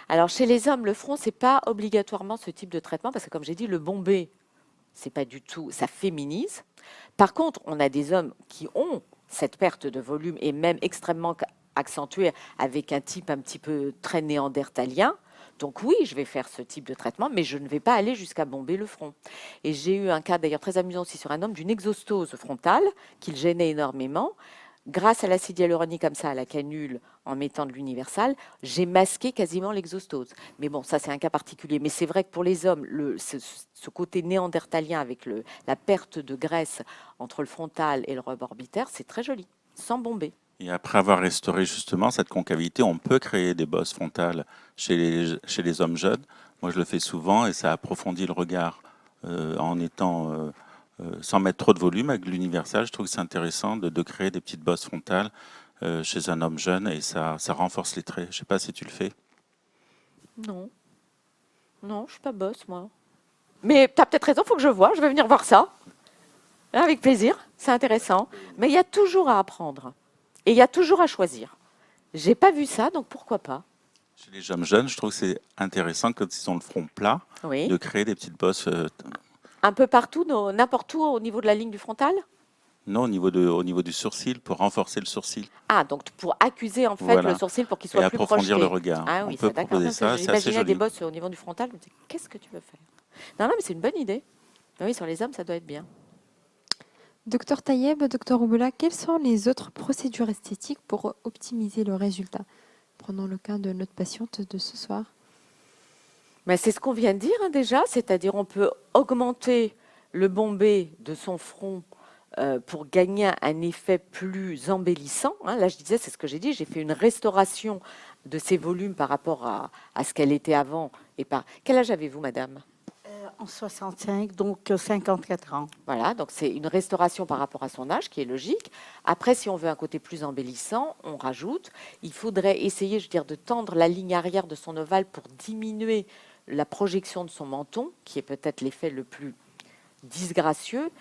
Alors, chez les hommes, le front, c'est pas obligatoirement ce type de traitement parce que, comme j'ai dit, le bombé, c'est pas du tout, ça féminise. Par contre, on a des hommes qui ont cette perte de volume et même extrêmement accentuée avec un type un petit peu très néandertalien. Donc oui, je vais faire ce type de traitement, mais je ne vais pas aller jusqu'à bomber le front. Et j'ai eu un cas d'ailleurs très amusant aussi sur un homme d'une exostose frontale qui le gênait énormément. Grâce à l'acide hyaluronique comme ça, à la canule, en mettant de l'universal, j'ai masqué quasiment l'exostose. Mais bon, ça c'est un cas particulier. Mais c'est vrai que pour les hommes, ce côté néandertalien avec la perte de graisse entre le frontal et le lobe orbitaire, c'est très joli, sans bomber. Et après avoir restauré justement cette concavité, on peut créer des bosses frontales chez les hommes jeunes. Moi, je le fais souvent et ça approfondit le regard en étant sans mettre trop de volume avec l'universal. Je trouve que c'est intéressant de créer des petites bosses frontales chez un homme jeune et ça renforce les traits. Je ne sais pas si tu le fais. Non, non, je suis pas bosse, moi. Mais tu as peut-être raison, il faut que je voie. Je vais venir voir ça. Avec plaisir, c'est intéressant. Mais il y a toujours à apprendre. Et il y a toujours à choisir. J'ai pas vu ça, donc pourquoi pas? Chez les hommes jeunes, je trouve que c'est intéressant quand ils ont le front plat Oui. de créer des petites bosses. Un peu partout, n'importe où au niveau de la ligne du frontal? Non, au niveau du sourcil, pour renforcer le sourcil. Ah, donc pour accuser en fait Voilà. le sourcil pour qu'il Et soit plus approfondir projeté. le regard. Ah On oui, peut c'est d'accord. proposer Non, ça, c'est assez j'imaginais des joli. bosses au niveau du frontal. Je me dis, qu'est-ce que tu veux faire? Non, non, mais c'est une bonne idée. Oui, sur les hommes, ça doit être bien. Docteur Tayeb, docteur Ouboula, quelles sont les autres procédures esthétiques pour optimiser le résultat? Prenons le cas de notre patiente de ce soir. Mais c'est ce qu'on vient de dire hein, déjà, c'est-à-dire on peut augmenter le bombé de son front pour gagner un effet plus embellissant, hein. Là, je disais, c'est ce que j'ai dit, j'ai fait une restauration de ses volumes par rapport à ce qu'elle était avant. Quel âge avez-vous, madame? En 65, donc 54 ans. Voilà, donc c'est une restauration par rapport à son âge, qui est logique. Après, si on veut un côté plus embellissant, on rajoute. Il faudrait essayer, je veux dire, de tendre la ligne arrière de son ovale pour diminuer la projection de son menton, qui est peut-être l'effet le plus disgracieux,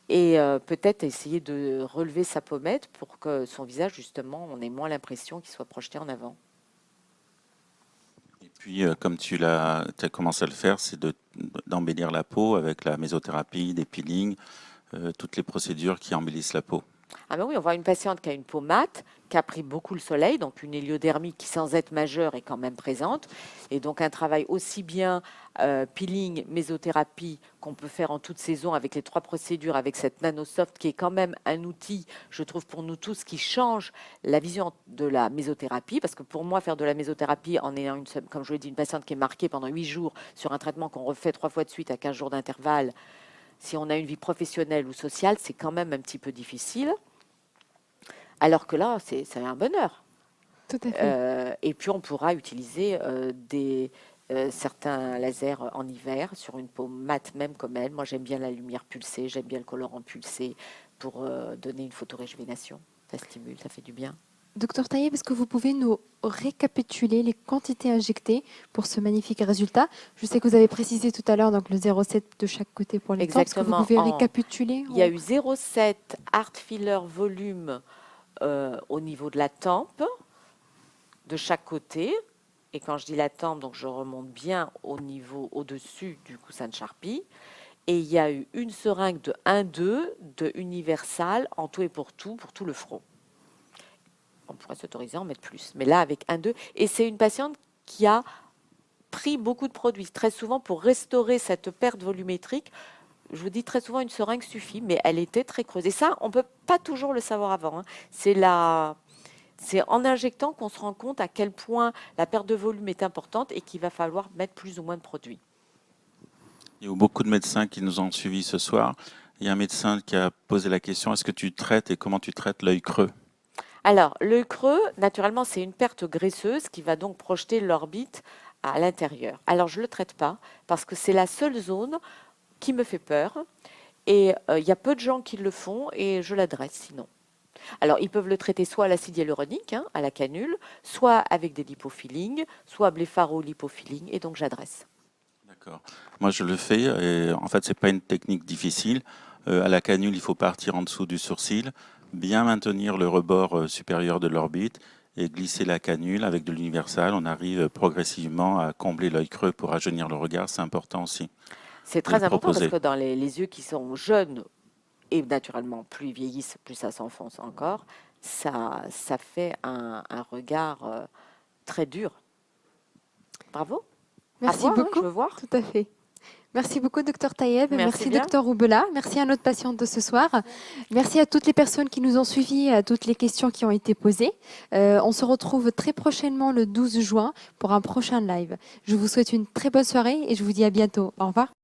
et peut-être essayer de relever sa pommette pour que son visage, justement, on ait moins l'impression qu'il soit projeté en avant. Et puis, comme tu as commencé à le faire, c'est d'embellir la peau avec la mésothérapie, des peelings, toutes les procédures qui embellissent la peau. Ah ben oui, on voit une patiente qui a une peau mate, qui a pris beaucoup le soleil, donc une héliodermie qui, sans être majeure, est quand même présente. Et donc un travail aussi bien peeling, mésothérapie qu'on peut faire en toute saison avec les 3 procédures, avec cette Nanosoft qui est quand même un outil, je trouve, pour nous tous, qui change la vision de la mésothérapie. Parce que pour moi, faire de la mésothérapie en ayant, comme je l'ai dit, une patiente qui est marquée pendant 8 jours sur un traitement qu'on refait 3 fois de suite à 15 jours d'intervalle, si on a une vie professionnelle ou sociale, c'est quand même un petit peu difficile. Alors que là, c'est un bonheur. Tout à fait. Et puis, on pourra utiliser certains lasers en hiver sur une peau mate même comme elle. Moi, j'aime bien la lumière pulsée, j'aime bien le colorant pulsé pour donner une photoréjuvénation. Ça stimule, ça fait du bien. Docteur Taïeb, est-ce que vous pouvez nous récapituler les quantités injectées pour ce magnifique résultat? Je sais que vous avez précisé tout à l'heure donc le 0,7 de chaque côté pour les tempes. Est-ce que vous Exactement. pouvez récapituler? Il y a eu 0,7 art filler volume au niveau de la tempe, de chaque côté. Et quand je dis la tempe, donc je remonte bien au niveau au-dessus du coussin de Charpie. Et il y a eu une seringue de 1,2 de Universal en tout et pour tout le front. On pourrait s'autoriser à en mettre plus. Mais là, avec 1,2. Et c'est une patiente qui a pris beaucoup de produits. Très souvent, pour restaurer cette perte volumétrique, je vous dis très souvent, une seringue suffit, mais elle était très creuse. Et ça, on ne peut pas toujours le savoir avant. Hein. C'est en injectant qu'on se rend compte à quel point la perte de volume est importante et qu'il va falloir mettre plus ou moins de produits. Il y a beaucoup de médecins qui nous ont suivis ce soir. Il y a un médecin qui a posé la question, est-ce que tu traites et comment tu traites l'œil creux? Alors, l'œil creux, naturellement, c'est une perte graisseuse qui va donc projeter l'orbite à l'intérieur. Alors, je ne le traite pas parce que c'est la seule zone qui me fait peur. Et il y a peu de gens qui le font et je l'adresse sinon. Alors, ils peuvent le traiter soit à l'acide hyaluronique, à la canule, soit avec des lipofillings, soit blépharolipofilling, et donc j'adresse. D'accord. Moi, je le fais et en fait, c'est pas une technique difficile. À la canule, il faut partir en dessous du sourcil, bien maintenir le rebord supérieur de l'orbite et glisser la canule avec de l'universal. On arrive progressivement à combler l'œil creux pour rajeunir le regard. C'est important aussi. C'est de le très important parce proposer. que dans les yeux qui sont jeunes, et naturellement, plus ils vieillissent, plus ça s'enfonce encore, ça fait un regard très dur. Bravo. Merci voir, beaucoup. je veux voir. Tout à fait. Merci beaucoup, Docteur Taïeb. Merci, bien. Docteur Roubela. Merci à notre patiente de ce soir. Merci à toutes les personnes qui nous ont suivis, à toutes les questions qui ont été posées. On se retrouve très prochainement le 12 juin pour un prochain live. Je vous souhaite une très bonne soirée et je vous dis à bientôt. Au revoir.